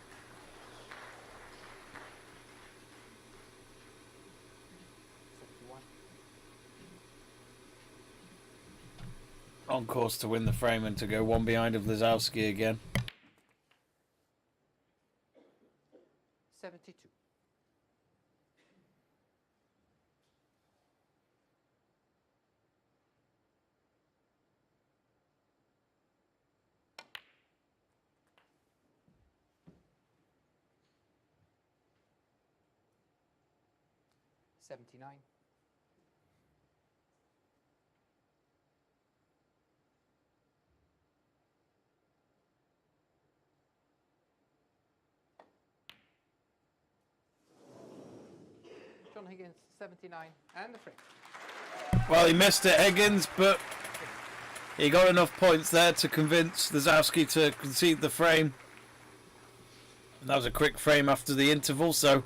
On course to win the frame and to go one behind of Lisowski again. 72. $79. John Higgins, 79, and the frame. Well, he missed it, Higgins, but he got enough points there to convince Lisowski to concede the frame. And that was a quick frame after the interval, so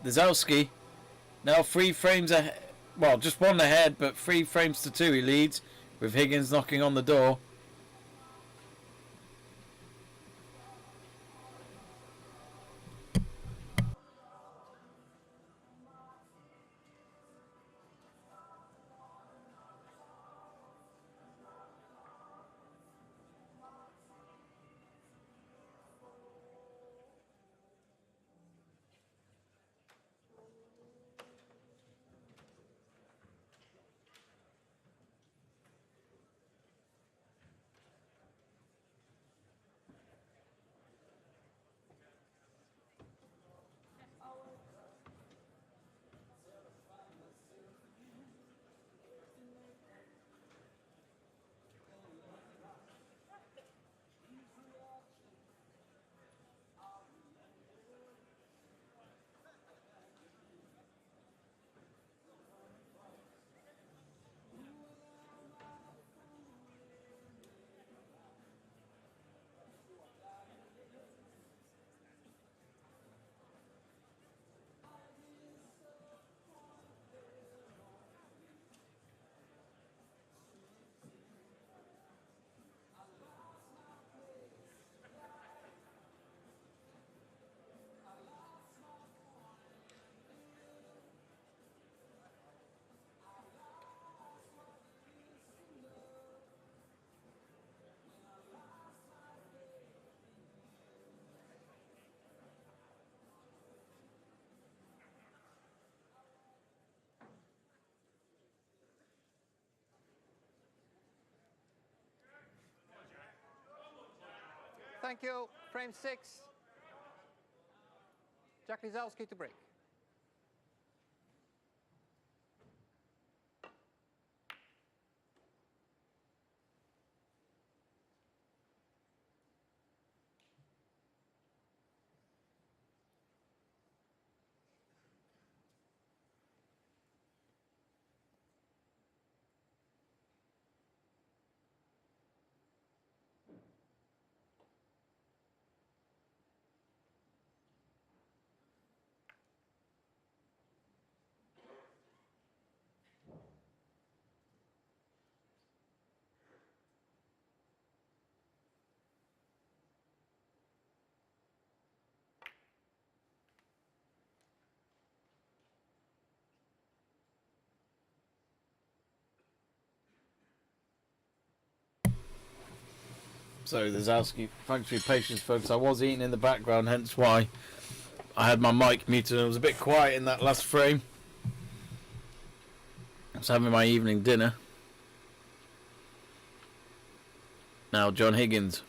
Lisowski now 3 frames ahead. Well, just one ahead, but 3 frames to 2 he leads, with Higgins knocking on the door. Thank you. Frame 6. Jack Lisowski to break. So Lisowski, thanks for your patience, folks. I was eating in the background, hence why I had my mic muted. It was a bit quiet in that last frame. I was having my evening dinner. Now John Higgins.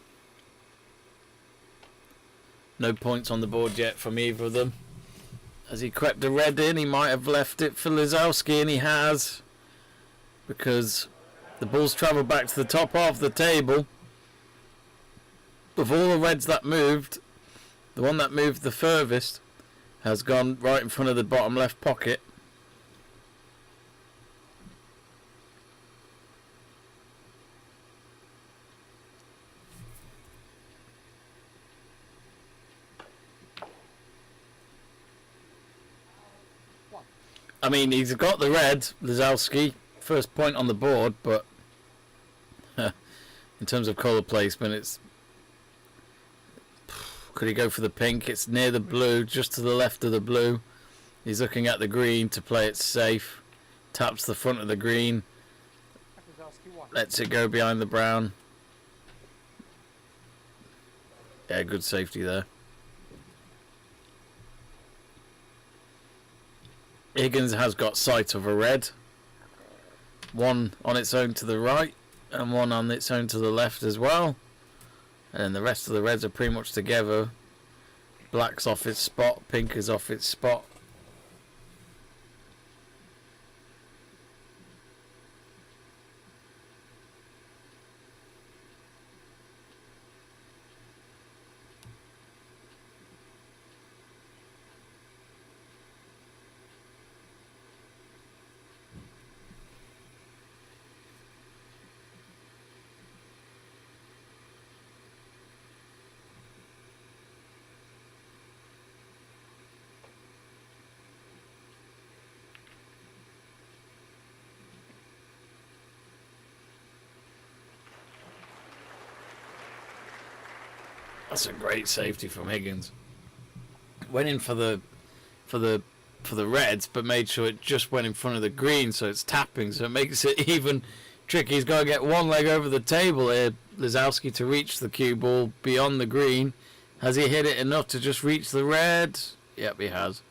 No points on the board yet from either of them. Has he crept the red in? He might have left it for Lisowski, and he has. Because the ball's travelled back to the top half of the table. Of all the reds that moved, the one that moved the furthest has gone right in front of the bottom left pocket. I mean, he's got the red, Lisowski, first point on the board, but in terms of colour placement, it's... Could he go for the pink? It's near the blue, just to the left of the blue. He's looking at the green to play it safe. Taps the front of the green. Lets it go behind the brown. Yeah, good safety there. Higgins has got sight of a red. One on its own to the right, and one on its own to the left as well. And then the rest of the reds are pretty much together. Black's off its spot, pink is off its spot. That's a great safety from Higgins. Went in for the reds, but made sure it just went in front of the green, so it's tapping, so it makes it even tricky. He's got to get one leg over the table here, Lisowski, to reach the cue ball beyond the green. Has he hit it enough to just reach the red? Yep, he has.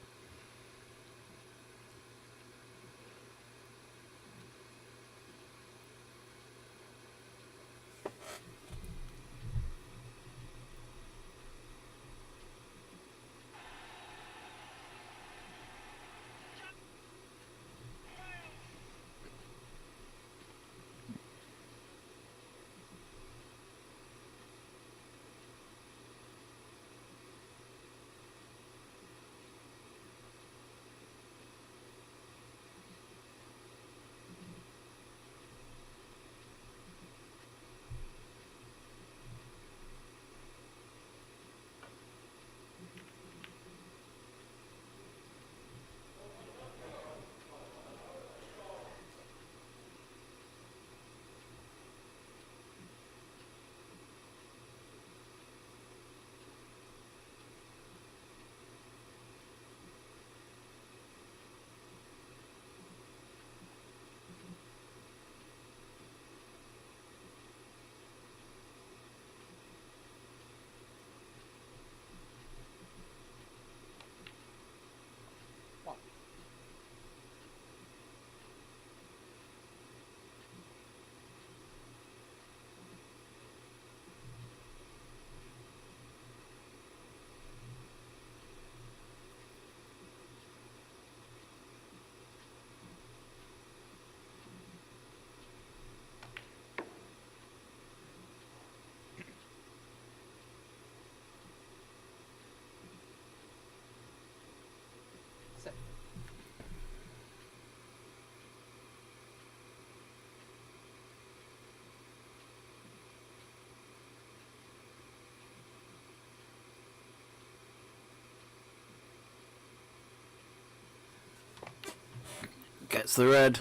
Gets the red.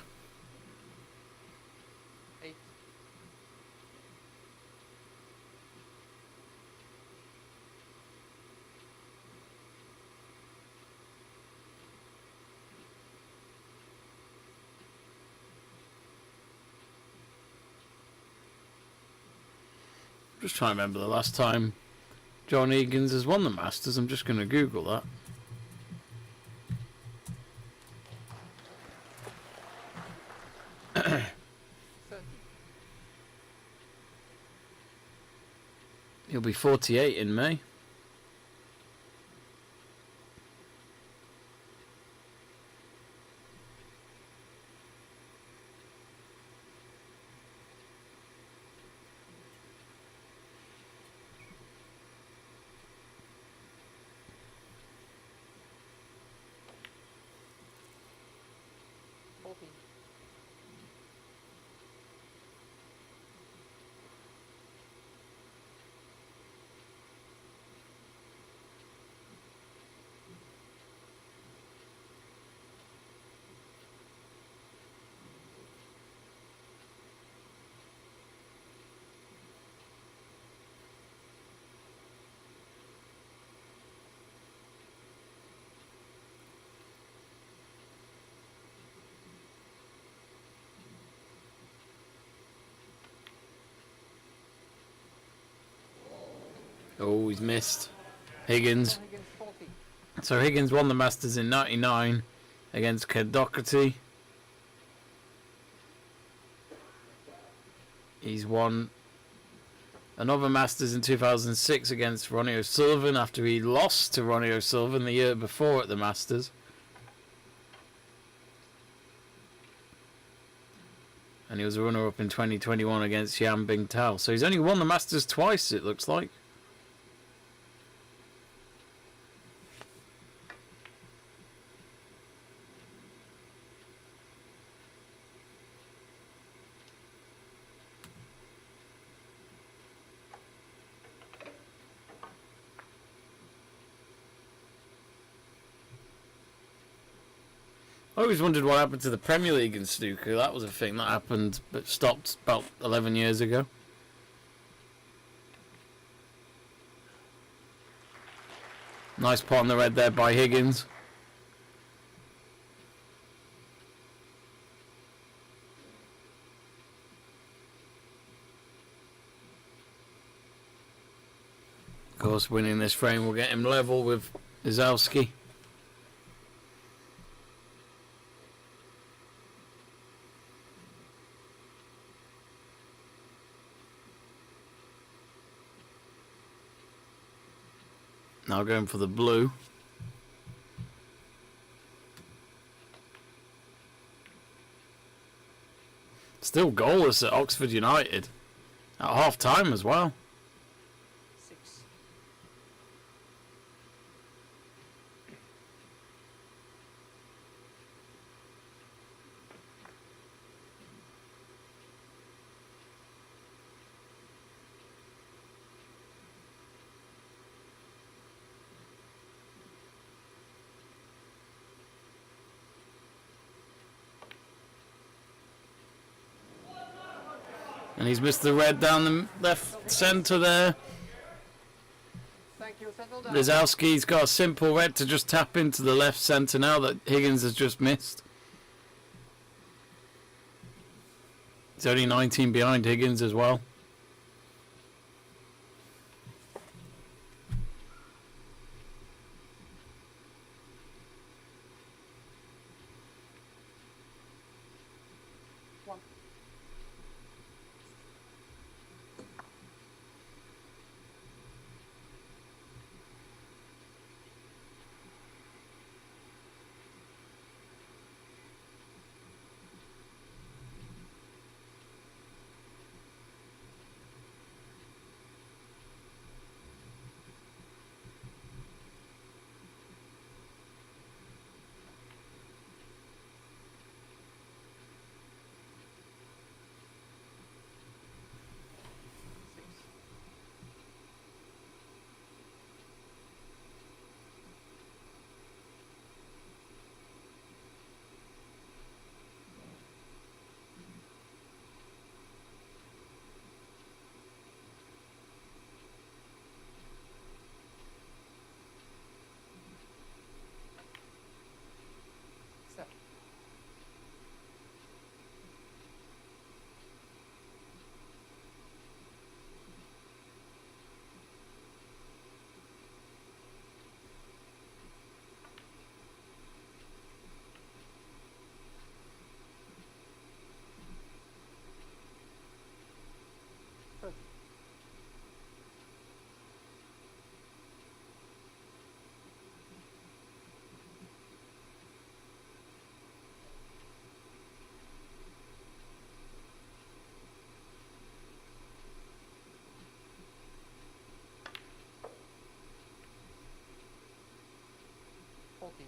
8. Just trying to remember the last time John Higgins has won the Masters. I'm just going to Google that. He'll be 48 in May. Oh, he's missed. Higgins. John Higgins 40. So Higgins won the Masters in '99 against Ked Doherty. He's won another Masters in 2006 against Ronnie O'Sullivan after he lost to Ronnie O'Sullivan the year before at the Masters. And he was a runner-up in 2021 against Yan Bingtao. So he's only won the Masters twice, it looks like. I always wondered what happened to the Premier League in snooker. That was a thing that happened but stopped about 11 years ago. Nice pot on the red there by Higgins. Of course, winning this frame will get him level with Lisowski. Now going for the blue. Still goalless at Oxford United. At half time as well. 6. And he's missed the red down the left centre there. Thank you. Settle down. Lisowski's got a simple red to just tap into the left centre now that Higgins has just missed. He's only 19 behind Higgins as well. One. Step. Good. Fourteen.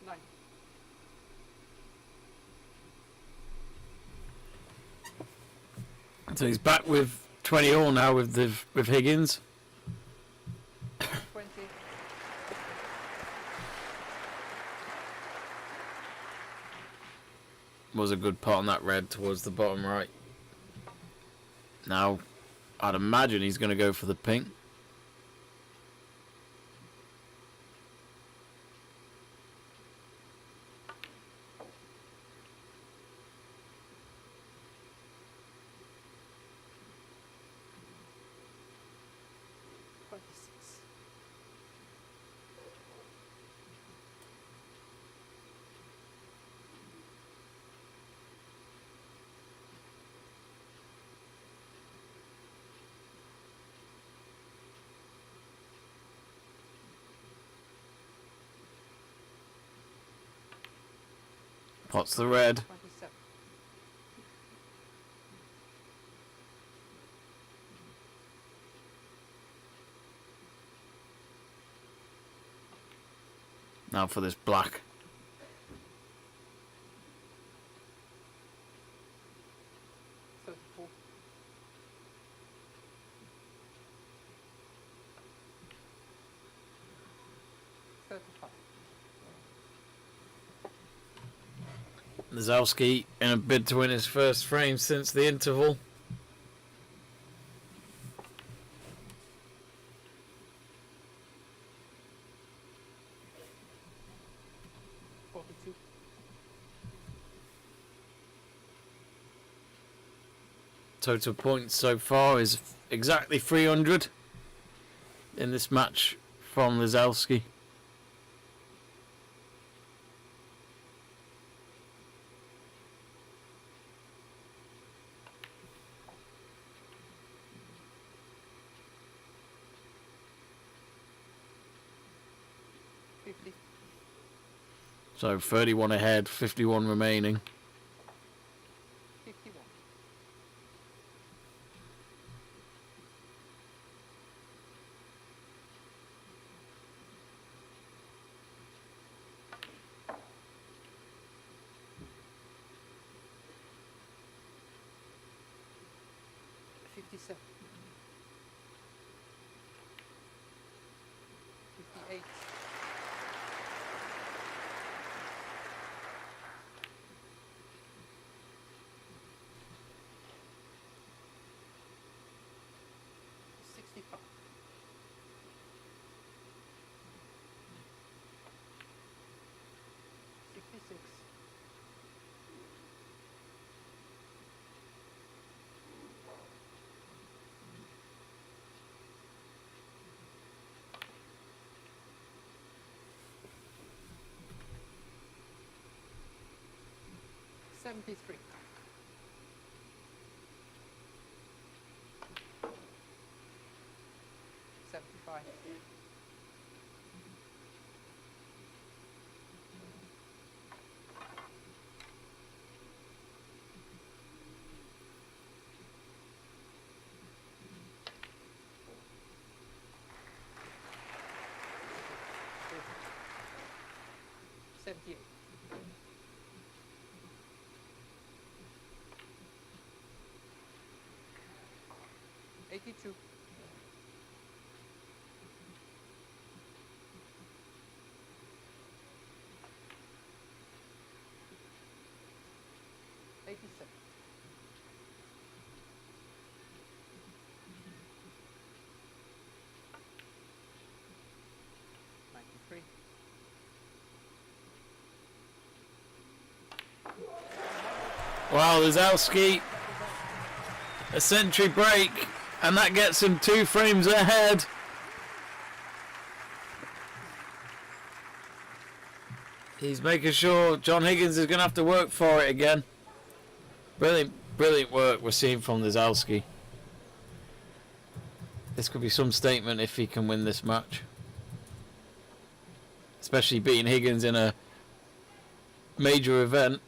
Nine. So he's back with 20 all now with Higgins. 20. was a good pot on that red towards the bottom right. Now, I'd imagine he's going to go for the pink. Pot's the red. 27. Now for this black. 34. Lisowski in a bid to win his first frame since the interval. Total points so far is exactly 300 in this match from Lisowski. So 31 ahead, 51 remaining. 51. Fifty-seven. 58. 65. 66. 73. 75. 78. 82. 87. 93. Wow, Lisowski, a century break, and that gets him 2 frames ahead. He's making sure John Higgins is going to have to work for it again. Brilliant, brilliant work we're seeing from Lisowski. This could be some statement if he can win this match. Especially beating Higgins in a major event.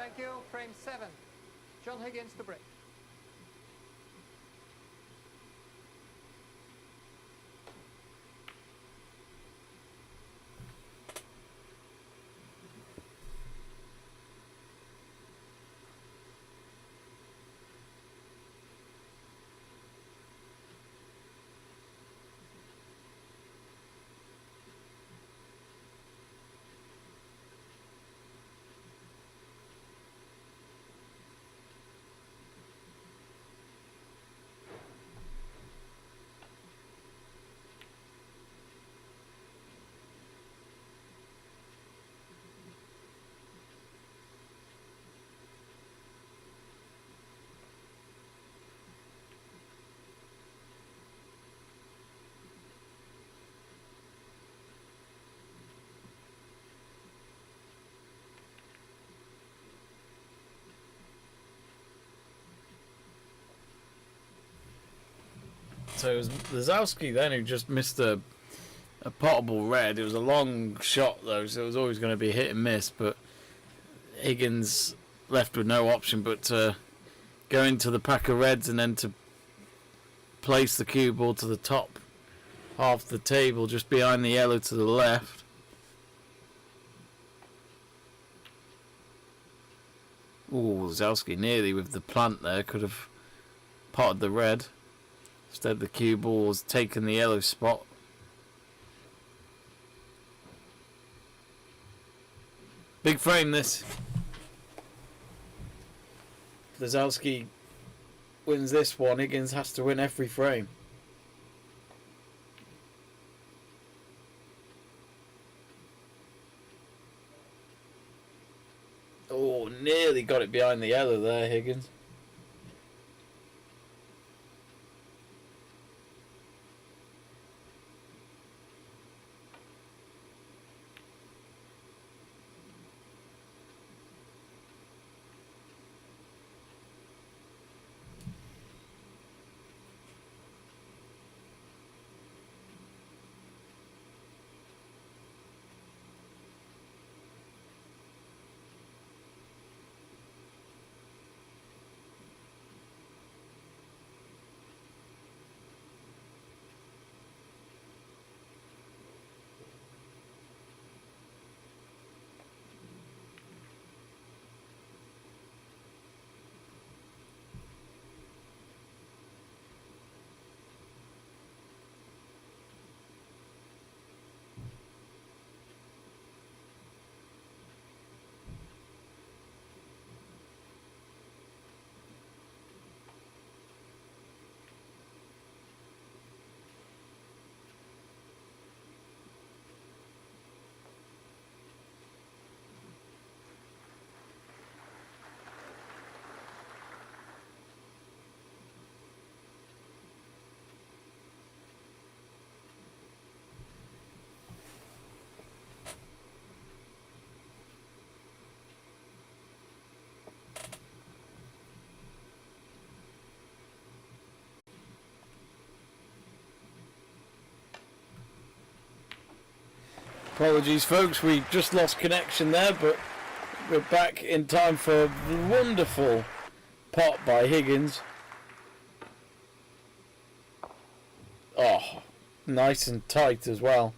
Thank you. Frame 7. John Higgins to break. So it was Lisowski then who just missed a potable red. It was a long shot though, so it was always going to be hit and miss. But Higgins left with no option but to go into the pack of reds and then to place the cue ball to the top half the table, just behind the yellow to the left. Ooh, Lisowski nearly with the plant there, could have potted the red. Instead, the cue ball has taken the yellow spot. Big frame this. Lisowski wins this one. Higgins has to win every frame. Oh, nearly got it behind the yellow there, Higgins. Apologies, folks, we just lost connection there, but we're back in time for a wonderful pot by Higgins. Oh, nice and tight as well.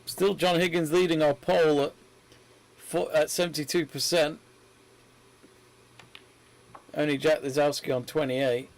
Still John Higgins leading our poll at 72%. Only Jack Lisowski on 28.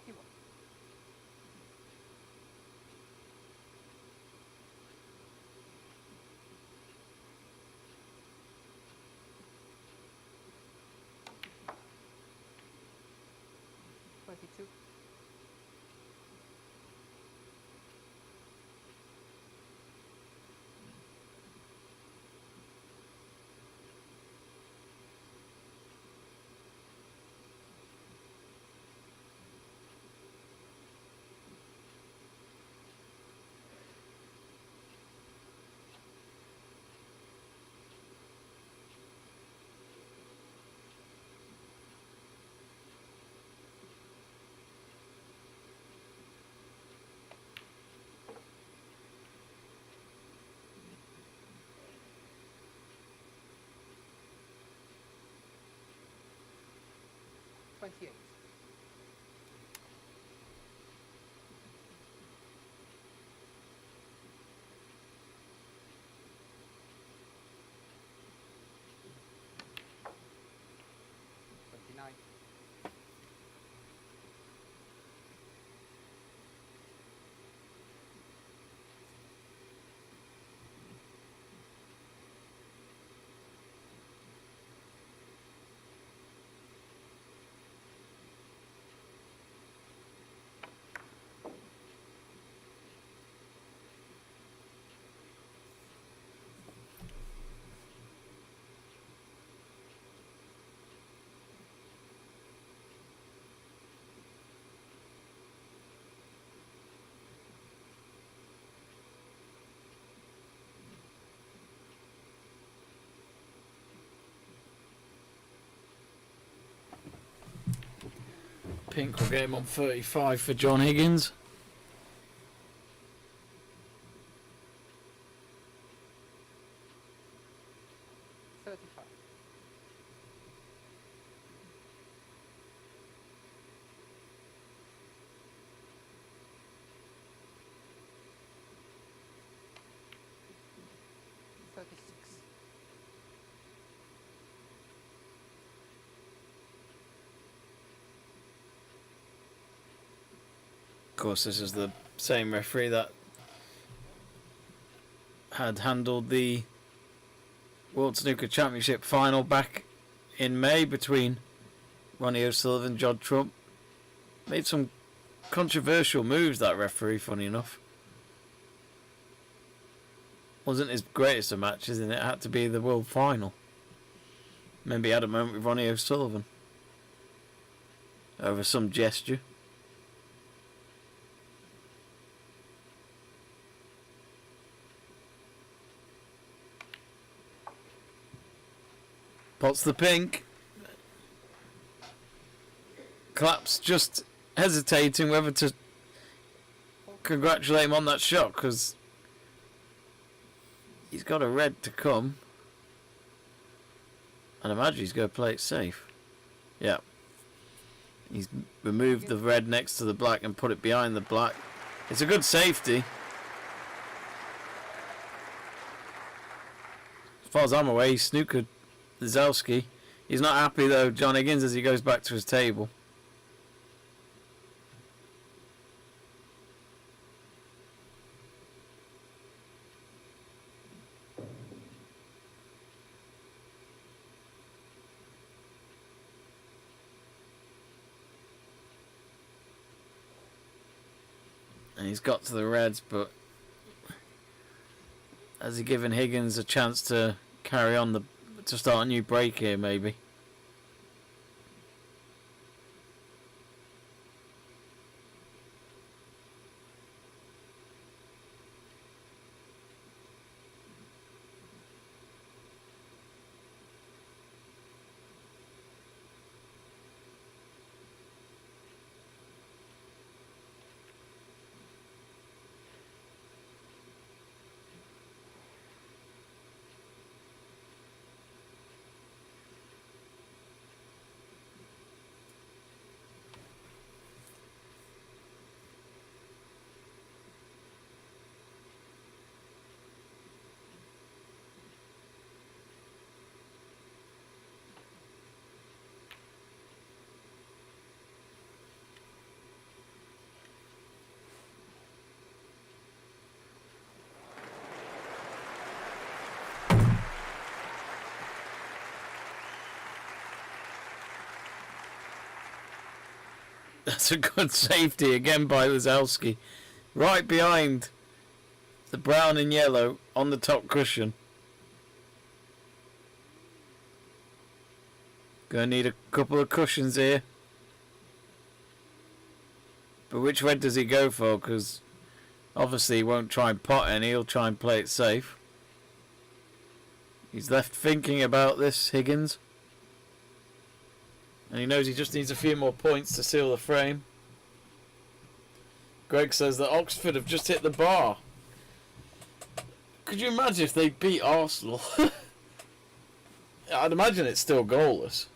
21. Twenty-two. 28. 29. Pink will get him on 35 for John Higgins. 35. 36. Of course, this is the same referee that had handled the World Snooker Championship final back in May between Ronnie O'Sullivan and Judd Trump. Made some controversial moves, that referee, funny enough. Wasn't his greatest of matches, and it had to be the world final. Maybe he had a moment with Ronnie O'Sullivan over some gesture. Pots the pink. Claps just hesitating whether to congratulate him on that shot, because he's got a red to come. And I imagine he's going to play it safe. Yeah. He's removed the red next to the black and put it behind the black. It's a good safety. As far as I'm aware, he's snookered Lisowski. He's not happy though, John Higgins, as he goes back to his table. And he's got to the reds, but has he given Higgins a chance to carry on to start a new break here, maybe? That's a good safety again by Lisowski. Right behind the brown and yellow on the top cushion. Gonna need a couple of cushions here. But which red does he go for? Because obviously he won't try and pot any, he'll try and play it safe. He's left thinking about this, Higgins. And he knows he just needs a few more points to seal the frame. Greg says that Oxford have just hit the bar. Could you imagine if they beat Arsenal? I'd imagine it's still goalless.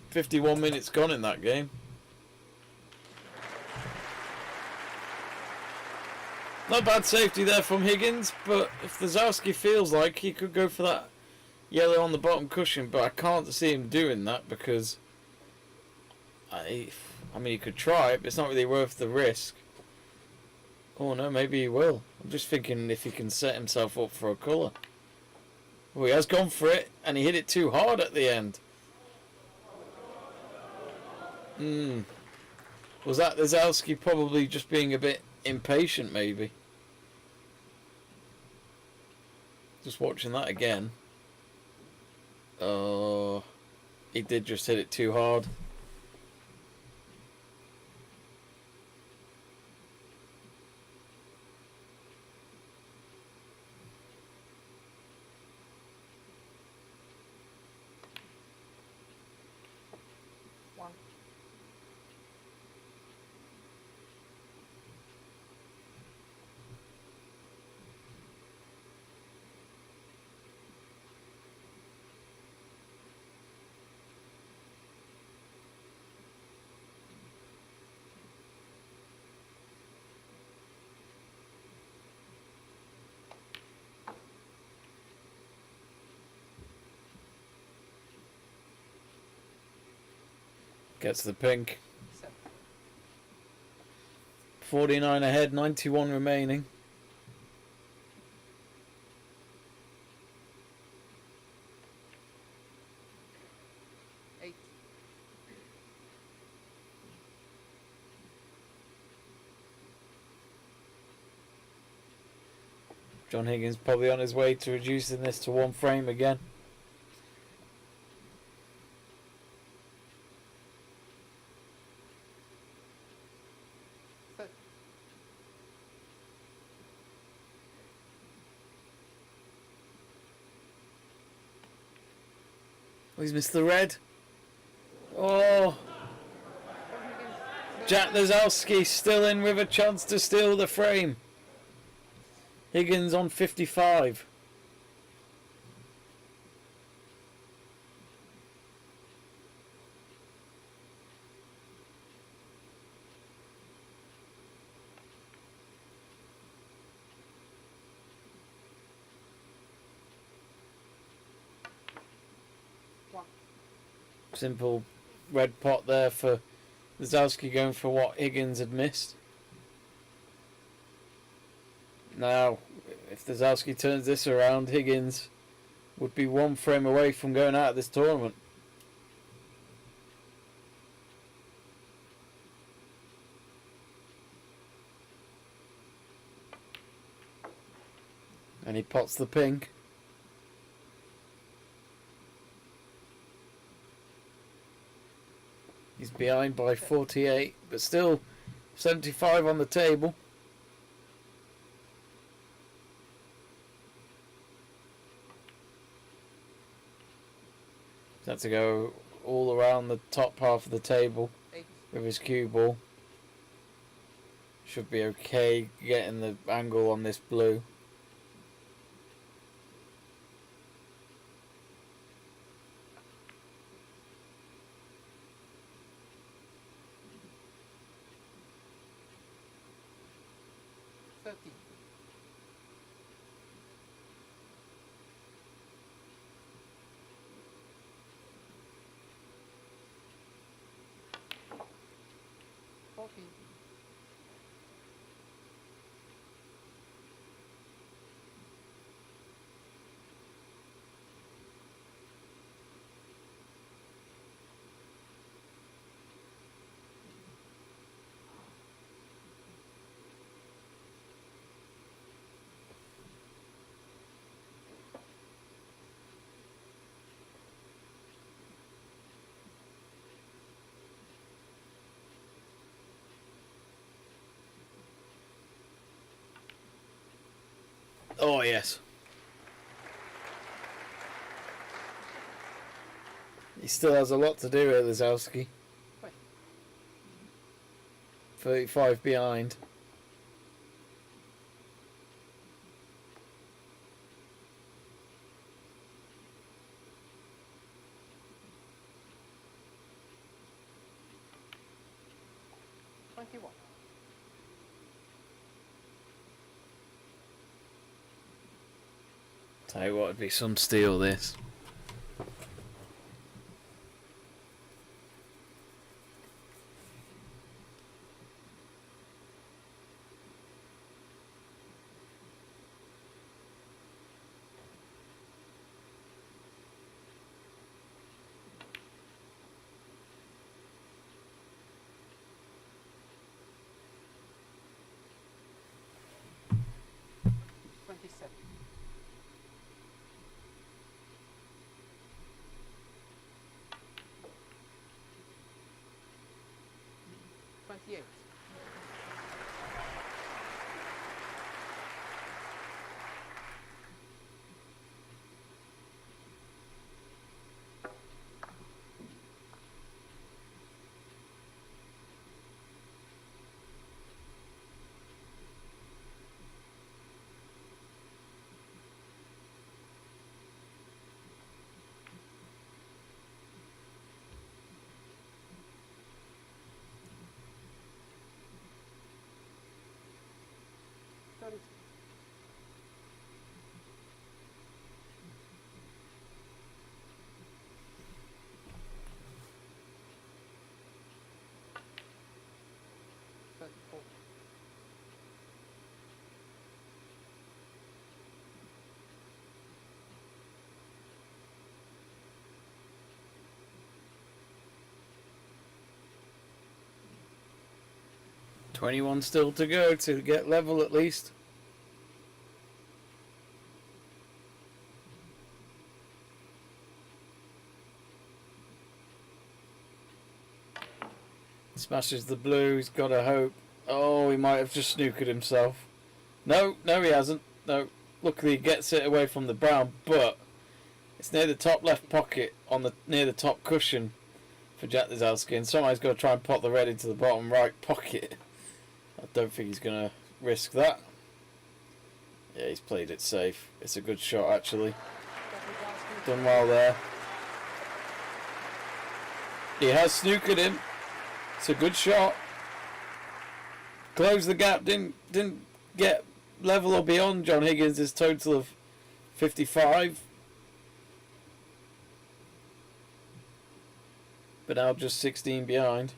"51 minutes gone in that game." Not bad safety there from Higgins, but if Lisowski feels like he could go for that yellow on the bottom cushion, but I can't see him doing that because I mean he could try it, but it's not really worth the risk. Oh no, maybe he will. I'm just thinking if he can set himself up for a colour. Oh, he has gone for it, and he hit it too hard at the end. Was that Lisowski probably just being a bit impatient, maybe? Just watching that again. Oh, he did just hit it too hard. Gets the pink. 49 ahead, 91 remaining. John Higgins probably on his way to reducing this to one frame again. Oh, he's missed the red. Oh, Jack Lisowski still in with a chance to steal the frame. Higgins on 55. Simple red pot there for Lisowski going for what Higgins had missed. Now, if Lisowski turns this around, Higgins would be one frame away from going out of this tournament. And he pots the pink. He's behind by 48, but still 75 on the table. Had to go all around the top half of the table with his cue ball. Should be okay getting the angle on this blue. Oh, yes. He still has a lot to do here, Lisowski. 35 behind. Tell you what, it'd be some steal this. You. 30. $21 still to go to get level at least. Smashes the blue, he's got a hope. Oh, he might have just snookered himself. No, he hasn't. No, luckily he gets it away from the brown, but it's near the top left pocket on the near the top cushion for Jack Lisowski, and somebody's got to try and pop the red into the bottom right pocket. I don't think he's going to risk that. Yeah, he's played it safe. It's a good shot, actually. Done well there. He has snookered him. It's a good shot. Closed the gap. Didn't get level or beyond John Higgins' total of 55. But now just 16 behind.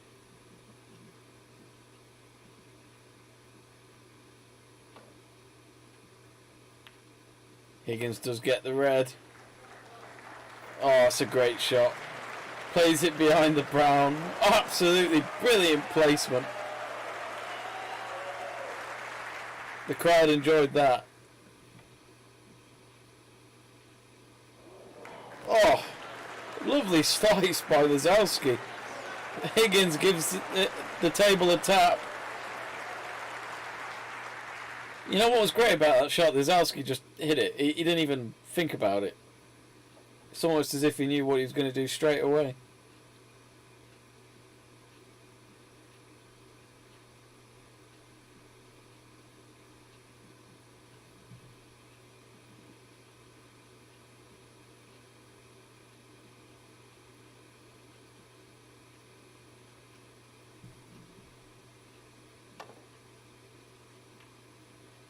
Higgins does get the red. Oh, it's a great shot. Plays it behind the brown. Absolutely brilliant placement. The crowd enjoyed that. Oh, lovely slice by Lisowski. Higgins gives the table a tap. You know what was great about that shot? Lisowski just hit it. He didn't even think about it. It's almost as if he knew what he was going to do straight away.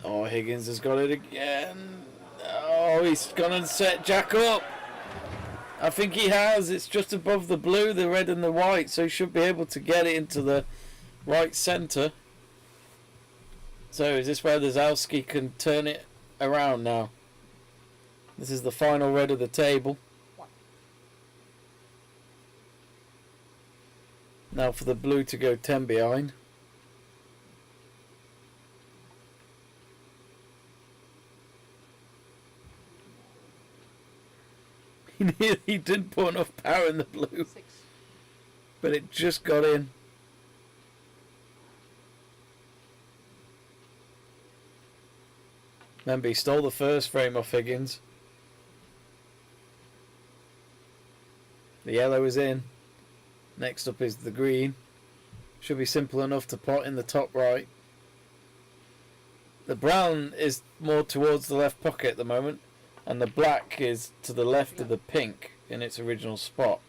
Oh, Higgins has got it again. Oh, he's gone and set Jack up. I think he has. It's just above the blue, the red and the white, so he should be able to get it into the right centre. So is this where Lisowski can turn it around now? This is the final red of the table. Now for the blue to go 10 behind. He didn't put enough power in the blue, but it just got in. Remember, he stole the first frame off Higgins. The yellow is in. Next up is the green. Should be simple enough to pot in the top right. The brown is more towards the left pocket at the moment, and the black is to the left of the pink in its original spot.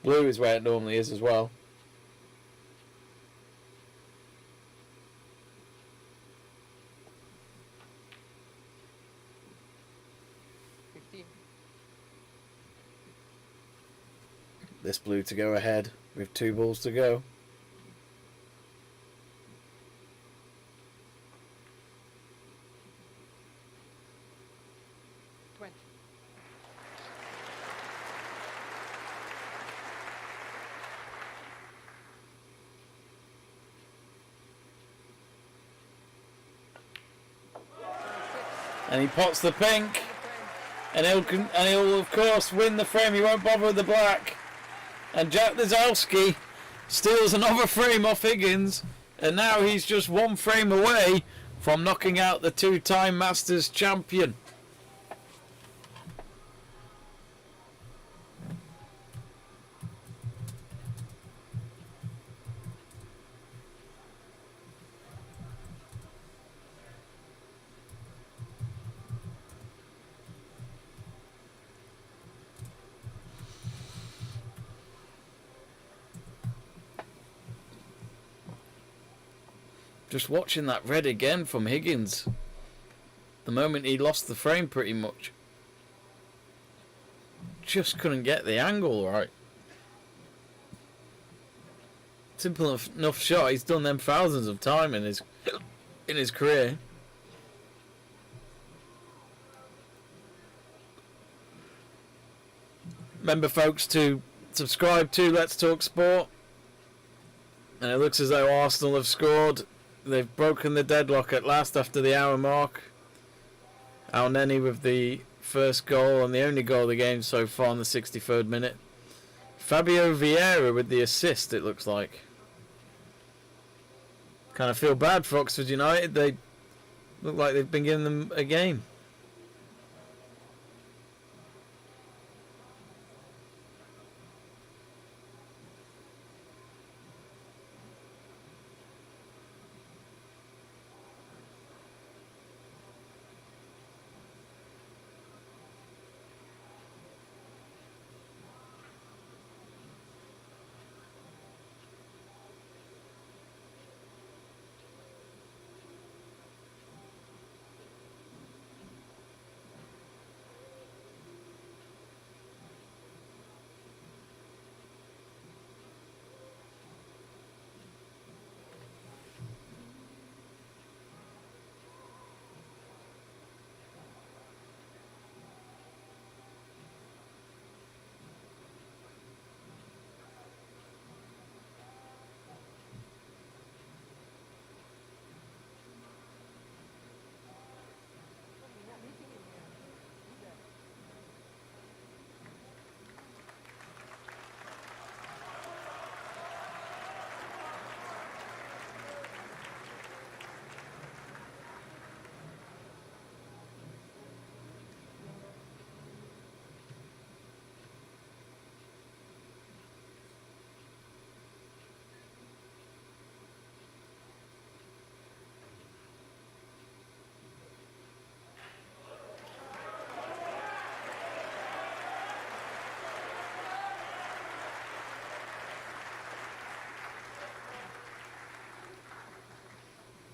Blue is where it normally is as well. This blue to go ahead with 2 balls to go. And he pots the pink, and he'll of course win the frame. He won't bother with the black. And Jack Lisowski steals another frame off Higgins, and now he's just 1 frame away from knocking out the 2-time Masters champion. Just watching that red again from Higgins. The moment he lost the frame pretty much. Just couldn't get the angle right. Simple enough shot. He's done them thousands of times in his career. Remember, folks, to subscribe to Let's Talk Sport. And it looks as though Arsenal have scored. They've broken the deadlock at last after the hour mark. Al Neni with the first goal and the only goal of the game so far in the 63rd minute. Fabio Vieira with the assist, it looks like. Kind of feel bad for Oxford United. They look like they've been giving them a game.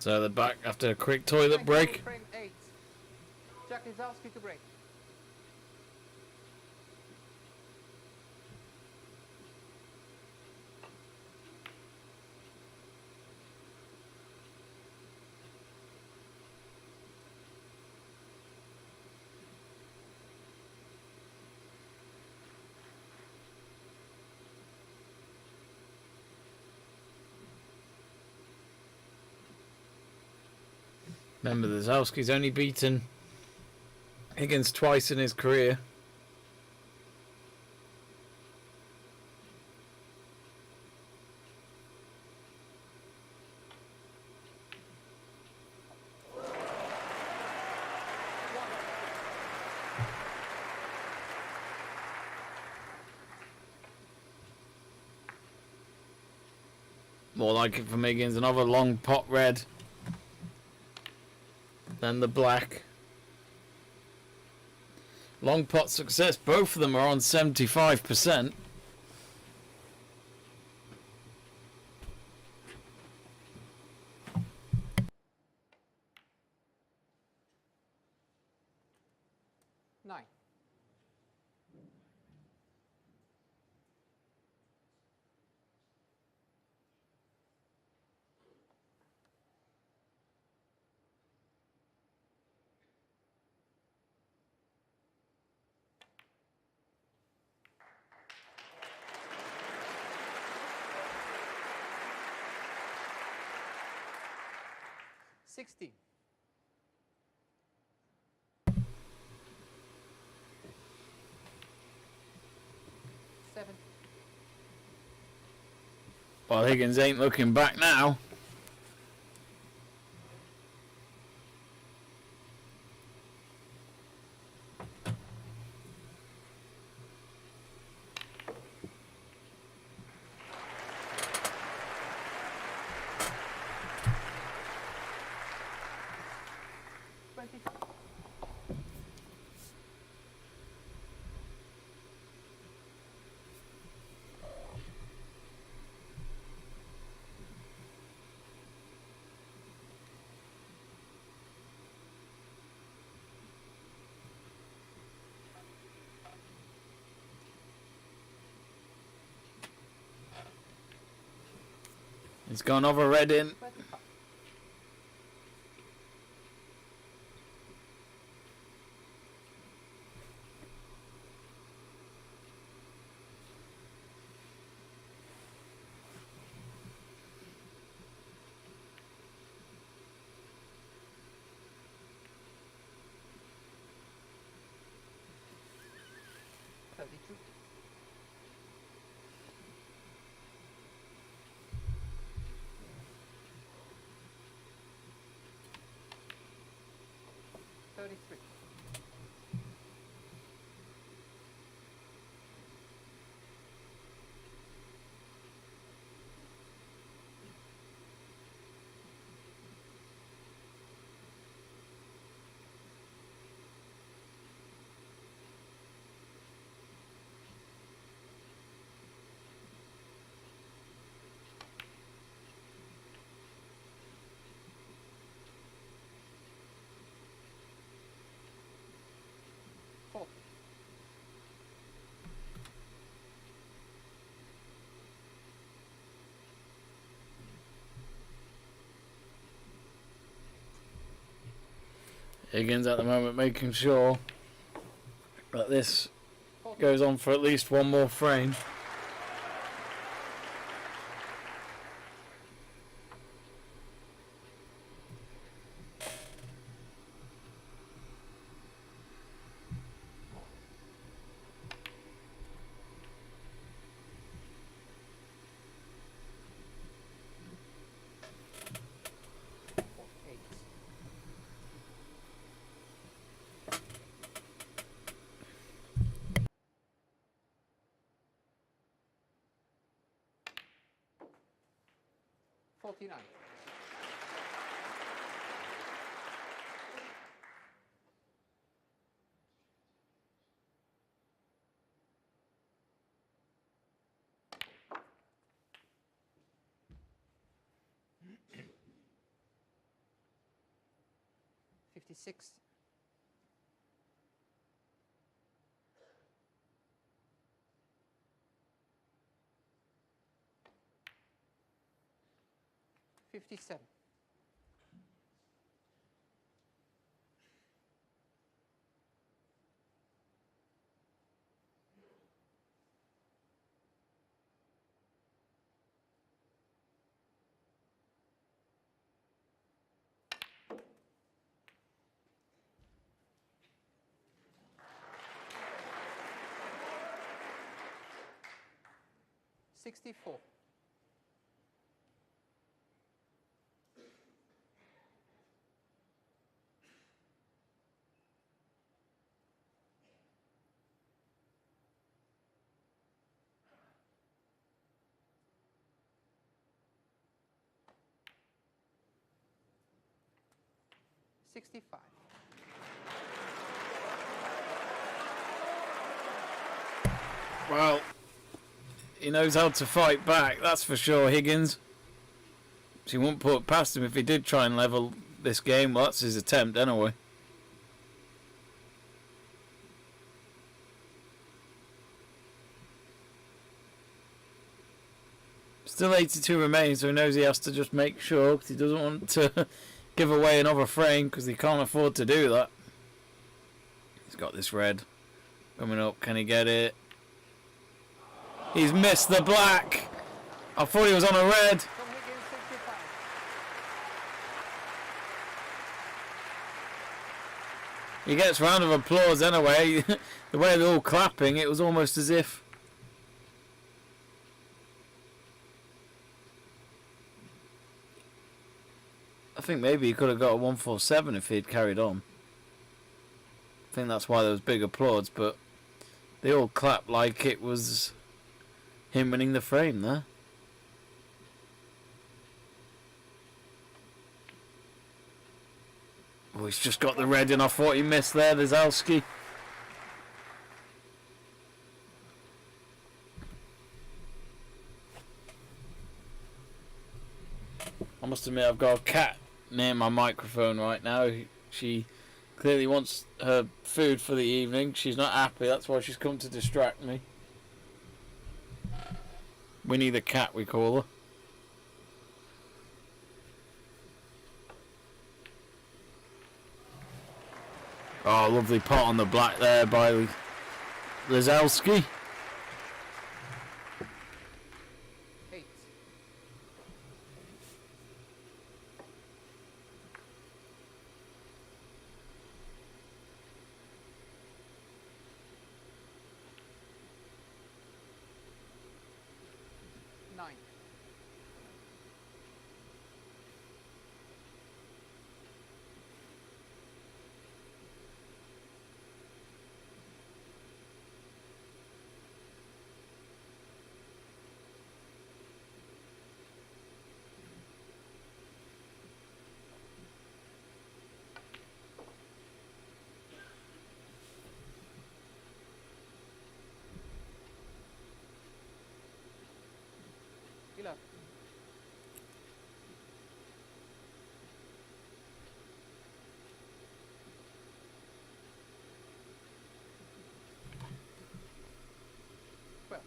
So they're back after a quick toilet break. Frame 8. Jack Lisowski to break. Remember, Lisowski's only beaten Higgins twice in his career. More like it from Higgins. Another long pot red. Then the black. Long pot success. Both of them are on 75%. Nine. $60. $7. Well, Higgins ain't looking back now. He's gone over red in. 25. $32. $33. $40. Higgins at the moment making sure that this 40. goes on for at least one more frame. Eight. $49. $56. $57. $64. 65. Well, he knows how to fight back, that's for sure, Higgins. So he won't put it past him if he did try and level this game. Well, that's his attempt anyway. Still 82 remaining, so he knows he has to just make sure, because he doesn't want to give away another frame, because he can't afford to do that. He's got this red coming up. Can he get it? He's missed the black. I thought he was on a red. John Higgins, 65. He gets a round of applause anyway. The way they're all clapping, it was almost as if... I think maybe he could have got a 147 if he'd carried on. I think that's why there was big applause, but they all clapped like it was him winning the frame there. Oh, he's just got the red in. I thought he missed there, Lisowski. I must admit, I've got a cat near my microphone right now. She clearly wants her food for the evening. She's not happy, that's why she's come to distract me. Winnie the cat, we call her. Oh, lovely pot on the black there by Lisowski. 8. Nine. Killer. Well.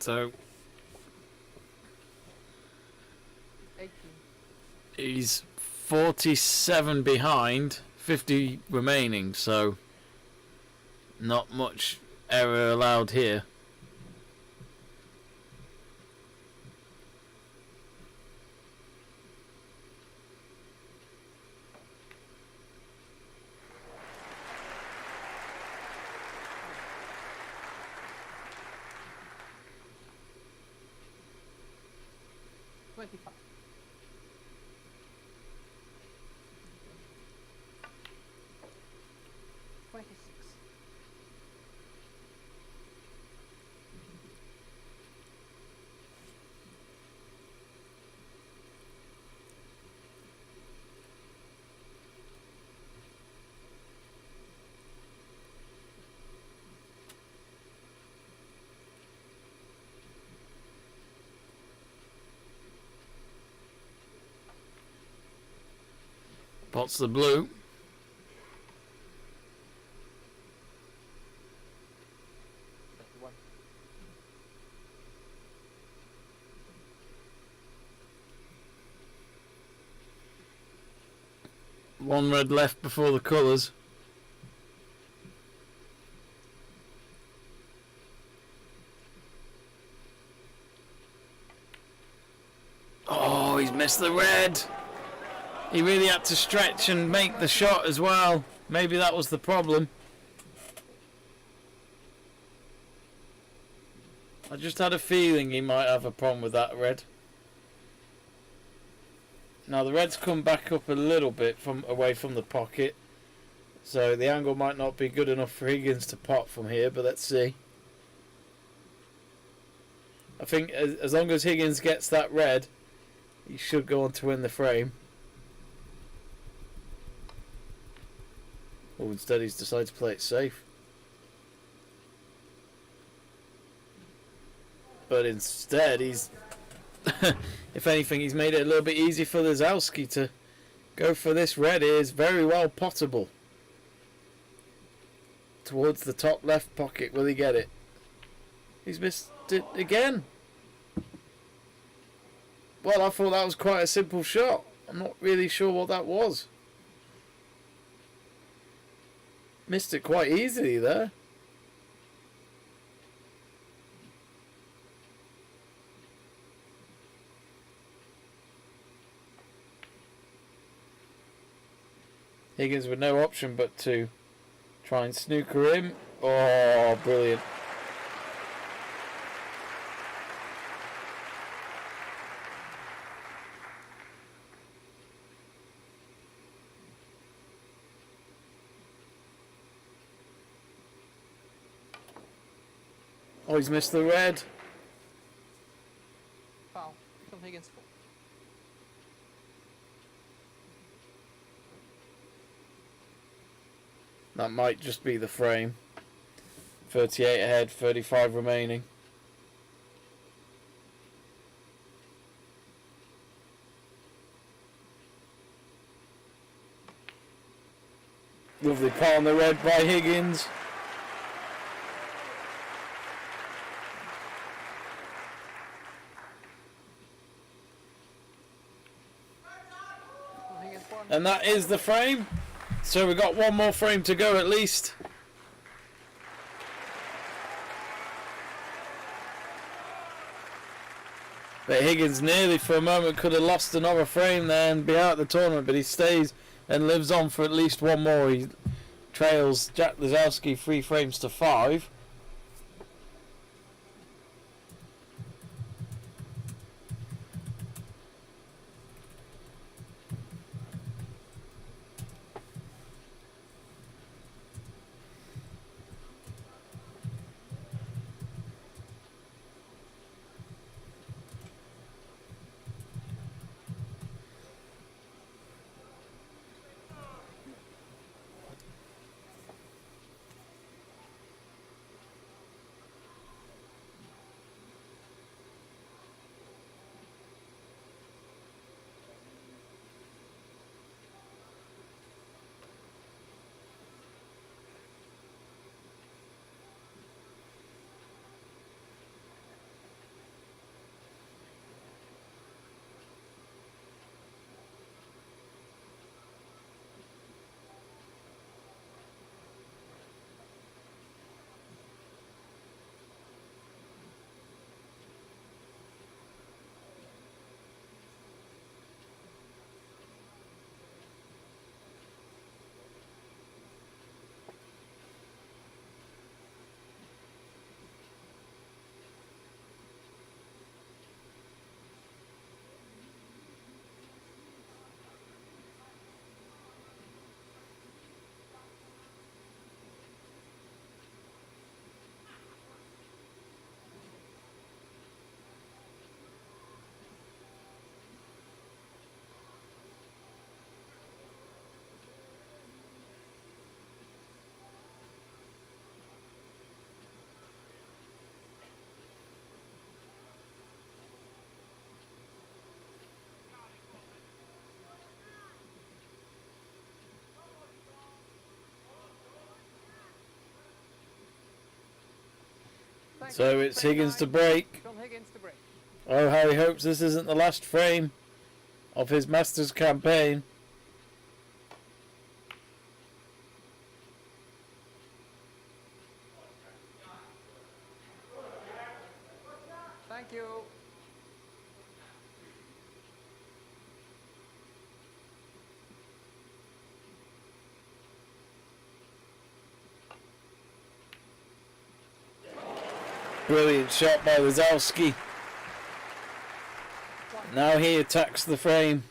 So 18. he's 47 behind, 50 remaining, so not much error allowed here. Twenty-five. 26. Pot's the blue. One. One red left before the colours. Oh, he's missed the red. He really had to stretch and make the shot as well. Maybe that was the problem. I just had a feeling he might have a problem with that red. Now the red's come back up a little bit from away from the pocket, so the angle might not be good enough for Higgins to pot from here, but let's see. I think as long as Higgins gets that red, he should go on to win the frame. Oh, instead he's decided to play it safe. But instead he's, if anything, he's made it a little bit easy for Lisowski to go for this red. It is very well pottable. Towards the top left pocket, will he get it? He's missed it again. Well, I thought that was quite a simple shot. I'm not really sure what that was. Missed it quite easily there. Higgins with no option but to try and snooker him. Oh, brilliant. Oh, he's missed the red. Foul. John Higgins full. That might just be the frame. 38 ahead, 35 remaining. Lovely pot on the red by Higgins. John Higgins won. And that is the frame. So we've got one more frame to go at least. But Higgins nearly for a moment could have lost another frame there and be out of the tournament, but he stays and lives on for at least one more. He trails Jack Lisowski 3 frames to 5. So it's Higgins to break. John Higgins to break. Oh, how he hopes this isn't the last frame of his Masters campaign. Thank you. Brilliant shot by Lisowski. Now he attacks the frame.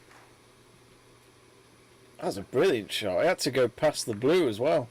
That was a brilliant shot. I had to go past the blue as well.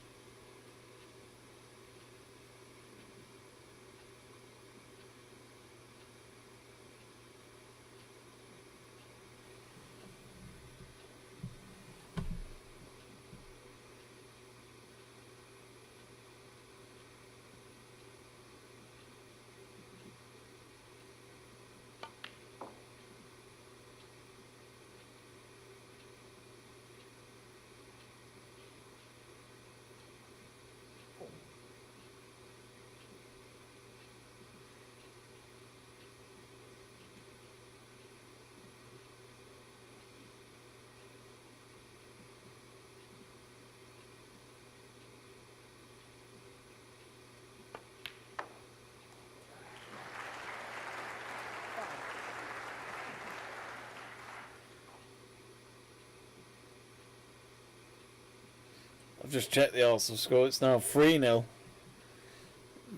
I've just checked the Arsenal score. It's now 3-0.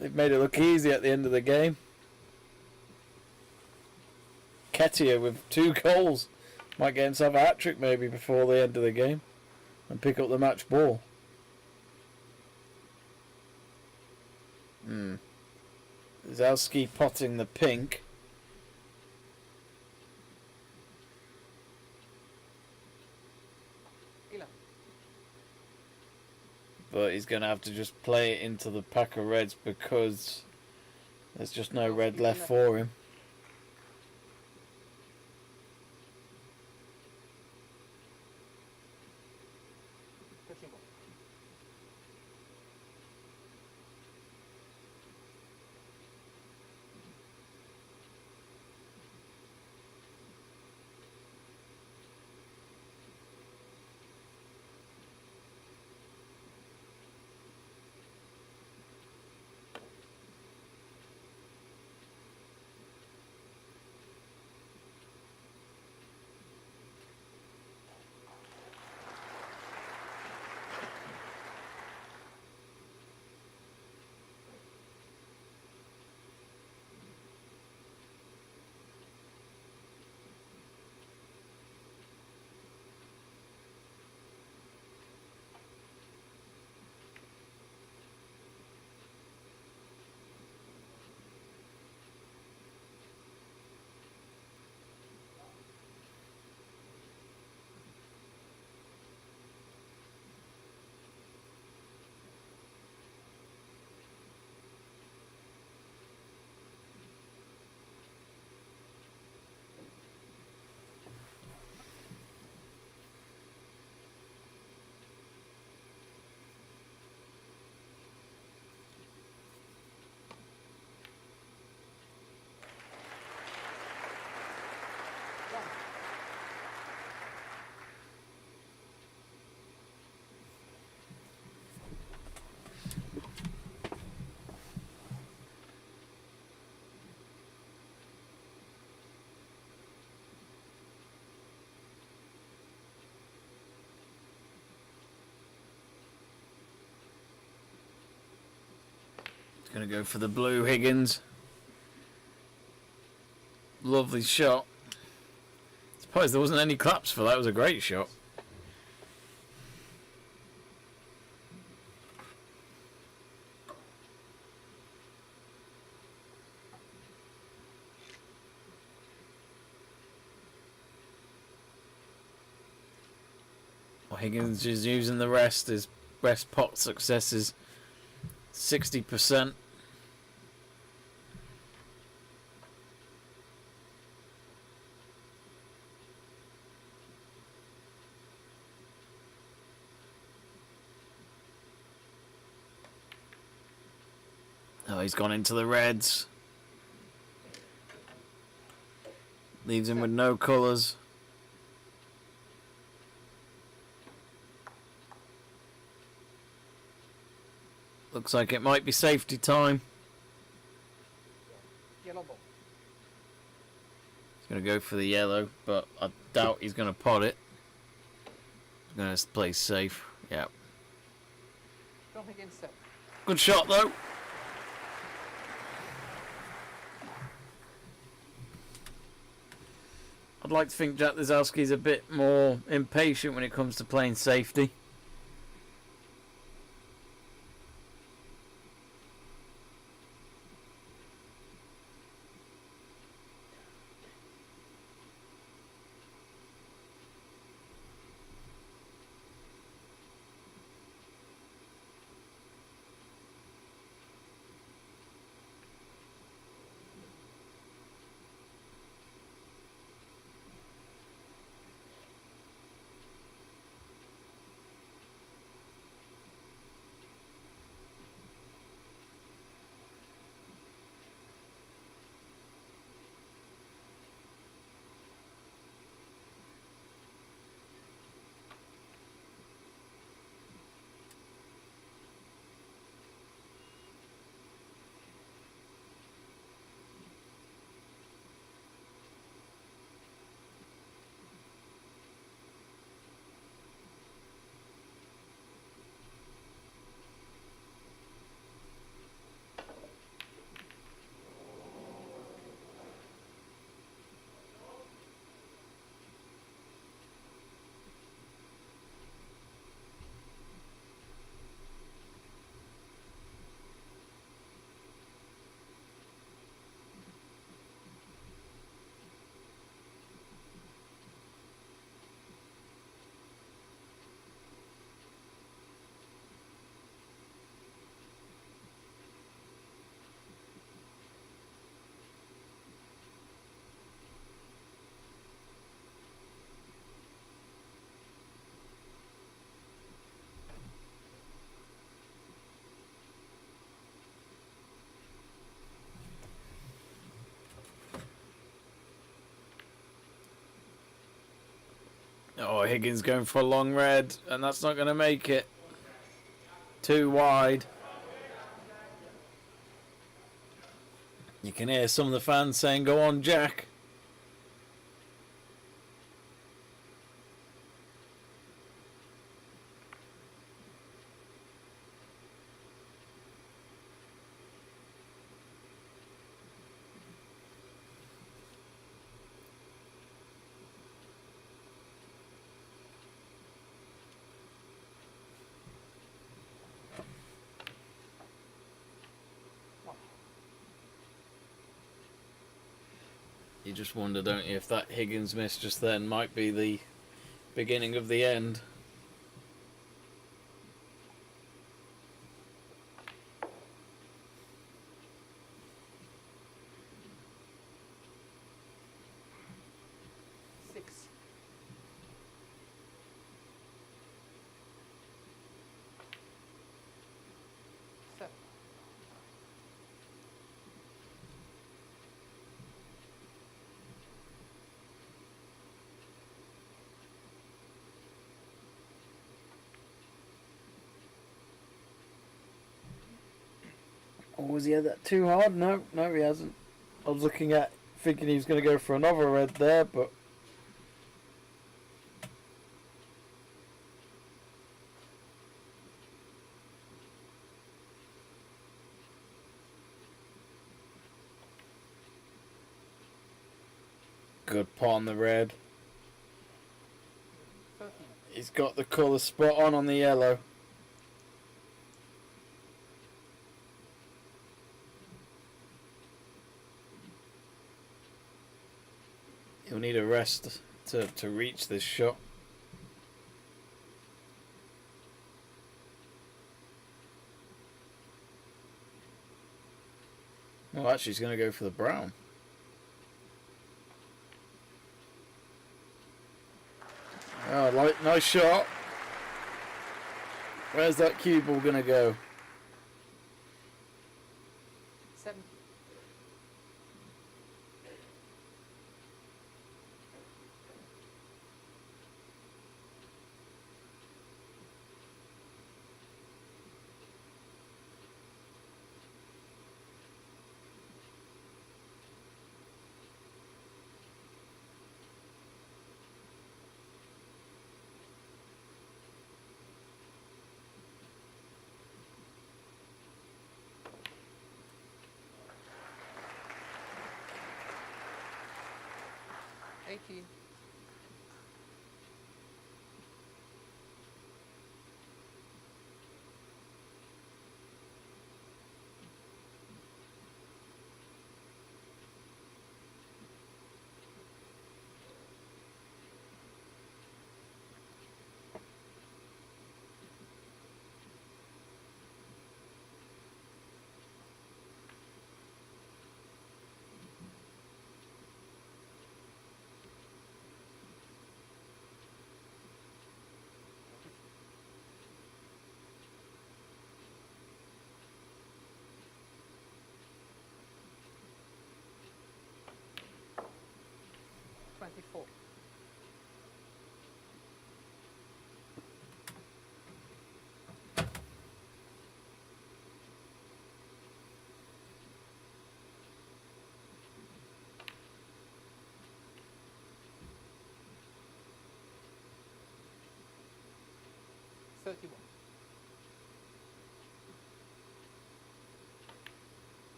They've made it look easy at the end of the game. Ketia with 2 goals. Might get himself a hat-trick maybe before the end of the game. And pick up the match ball. Lisowski potting the pink. But he's going to have to just play it into the pack of reds because there's just no red left for him. Going to go for the blue, Higgins. Lovely shot. Surprised there wasn't any claps for that. It was a great shot. Well, Higgins is using the rest. His best pot success is 60%. Oh, he's gone into the reds. Leaves him with no colours. Looks like it might be safety time. Yellow ball. He's going to go for the yellow, but I doubt he's going to pot it. He's going to play safe. Yeah. John Higgins set. Good shot, though. I'd like to think Jack Lisowski's a bit more impatient when it comes to playing safety. Oh, Higgins going for a long red, and that's not going to make it. Too wide. You can hear some of the fans saying, "Go on, Jack." You just wonder, don't you, if that Higgins miss just then might be the beginning of the end. Six. Seven. Or was he had that too hard? No, he hasn't. I was looking at, thinking he was going to go for another red there, but good pot on the red. 13. He's got the colour spot on the yellow. He'll need a rest to reach this shot. Well, actually, he's going to go for the brown. Oh, nice shot. Where's that cue ball going to go? 7. 18. Four. $31.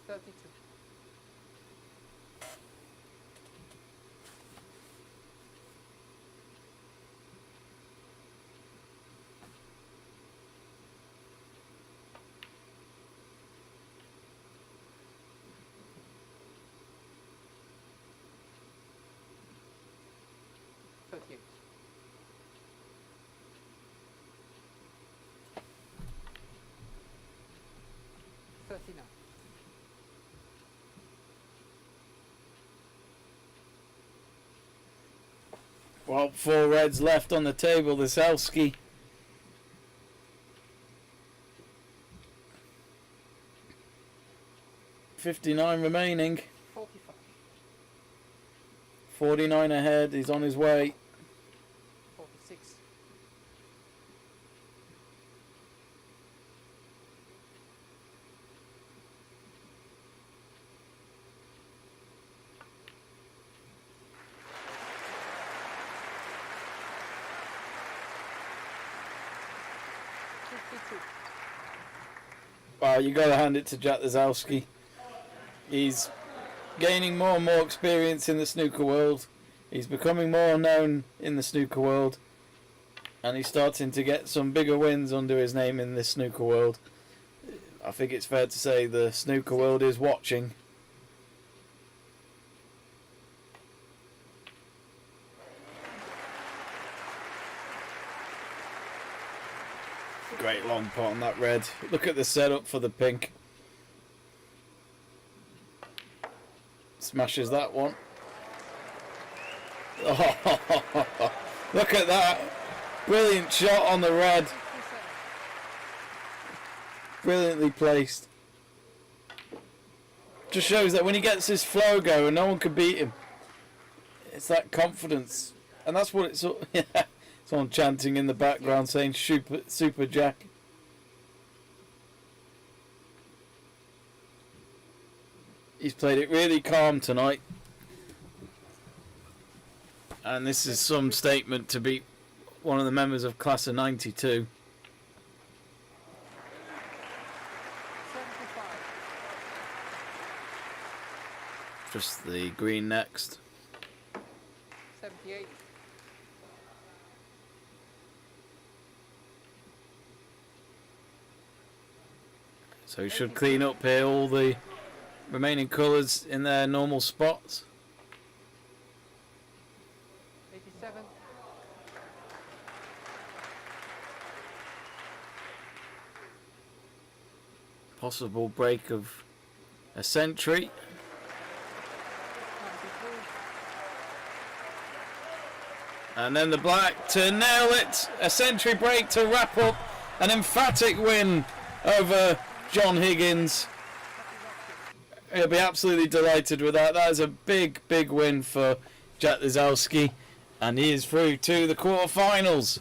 32. 38. 39. Well, 4 reds left on the table. Lisowski. $59 remaining. 45. 49 ahead. He's on his way. 46. 52. Wow, you got to hand it to Jack Lisowski. He's gaining more and more experience in the snooker world. He's becoming more known in the snooker world. And he's starting to get some bigger wins under his name in this snooker world. I think it's fair to say the snooker world is watching. Great long pot on that red. Look at the setup for the pink. Smashes that one. Oh, look at that. Brilliant shot on the red. Brilliantly placed. Just shows that when he gets his flow going, no one can beat him. It's that confidence. And that's what it's... Someone chanting in the background saying Super Jack. He's played it really calm tonight. And this is some statement to beat one of the members of class of 92. 75. Just the green next. 78. So he should clean up here all the remaining colours in their normal spots. 87. Possible break of a century. 92. And then the black to nail it. A century break to wrap up an emphatic win over John Higgins. He'll be absolutely delighted with that. That is a big, big win for Jack Lisowski. And he is through to the quarterfinals.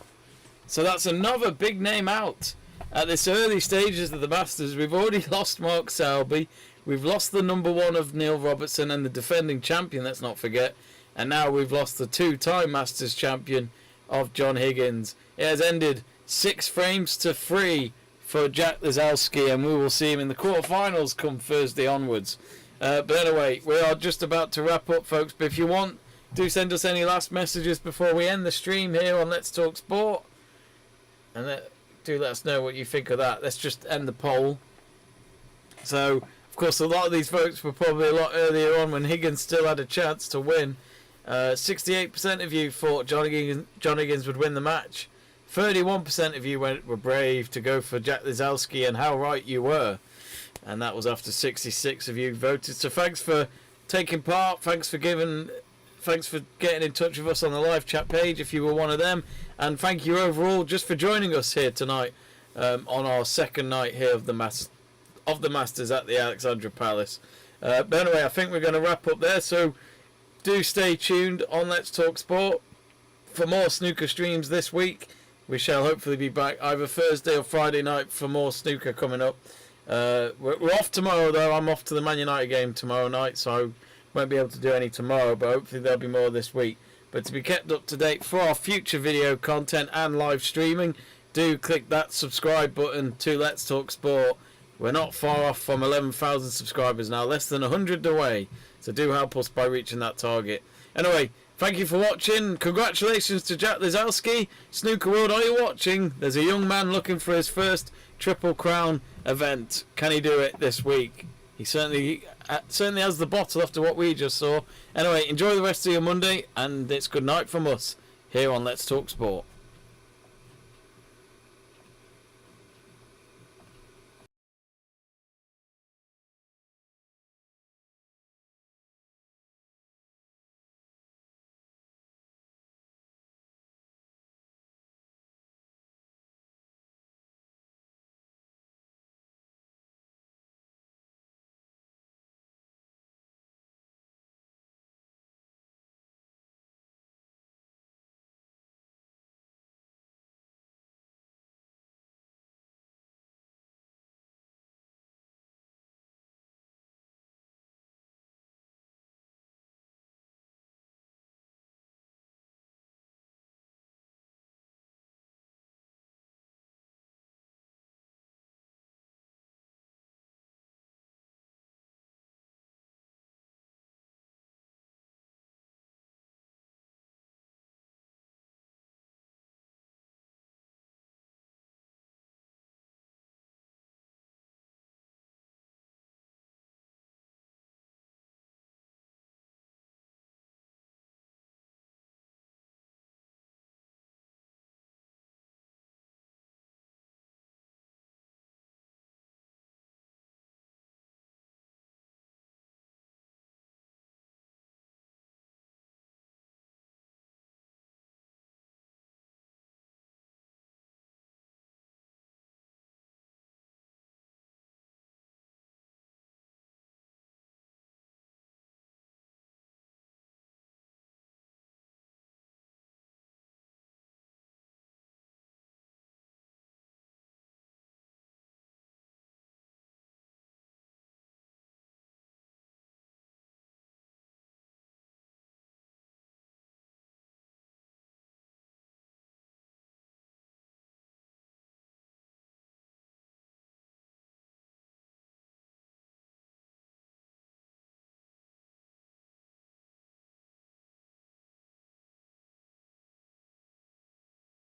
So that's another big name out. At this early stages of the Masters, we've already lost Mark Selby. We've lost the number 1 of Neil Robertson and the defending champion, let's not forget. And now we've lost the 2-time Masters champion of John Higgins. It has ended 6 frames to 3 for Jack Lisowski, and we will see him in the quarterfinals come Thursday onwards. But anyway, we are just about to wrap up, folks. But if you want, do send us any last messages before we end the stream here on Let's Talk Sport. And do let us know what you think of that. Let's just end the poll. So, of course, a lot of these votes were probably a lot earlier on when Higgins still had a chance to win. 68% of you thought John Higgins would win the match. 31% of you were brave to go for Jack Lisowski, and how right you were. And that was after 66 of you voted. So thanks for taking part. Thanks for getting in touch with us on the live chat page if you were one of them. And thank you overall just for joining us here tonight on our second night here of the Masters at the Alexandra Palace. But anyway, I think we're going to wrap up there. So do stay tuned on Let's Talk Sport for more snooker streams this week. We shall hopefully be back either Thursday or Friday night for more snooker coming up. We're off tomorrow though. I'm off to the Man United game tomorrow night, so I won't be able to do any tomorrow, but hopefully there'll be more this week. But to be kept up to date for our future video content and live streaming, do click that subscribe button to Let's Talk Sport. We're not far off from 11,000 subscribers now, less than 100 away, so do help us by reaching that target. Anyway, thank you for watching. Congratulations to Jack Lisowski. Snooker World, are you watching? There's a young man looking for his first Triple Crown event. Can he do it this week? He certainly has the bottle after what we just saw. Anyway, enjoy the rest of your Monday, and it's good night from us here on Let's Talk Sport.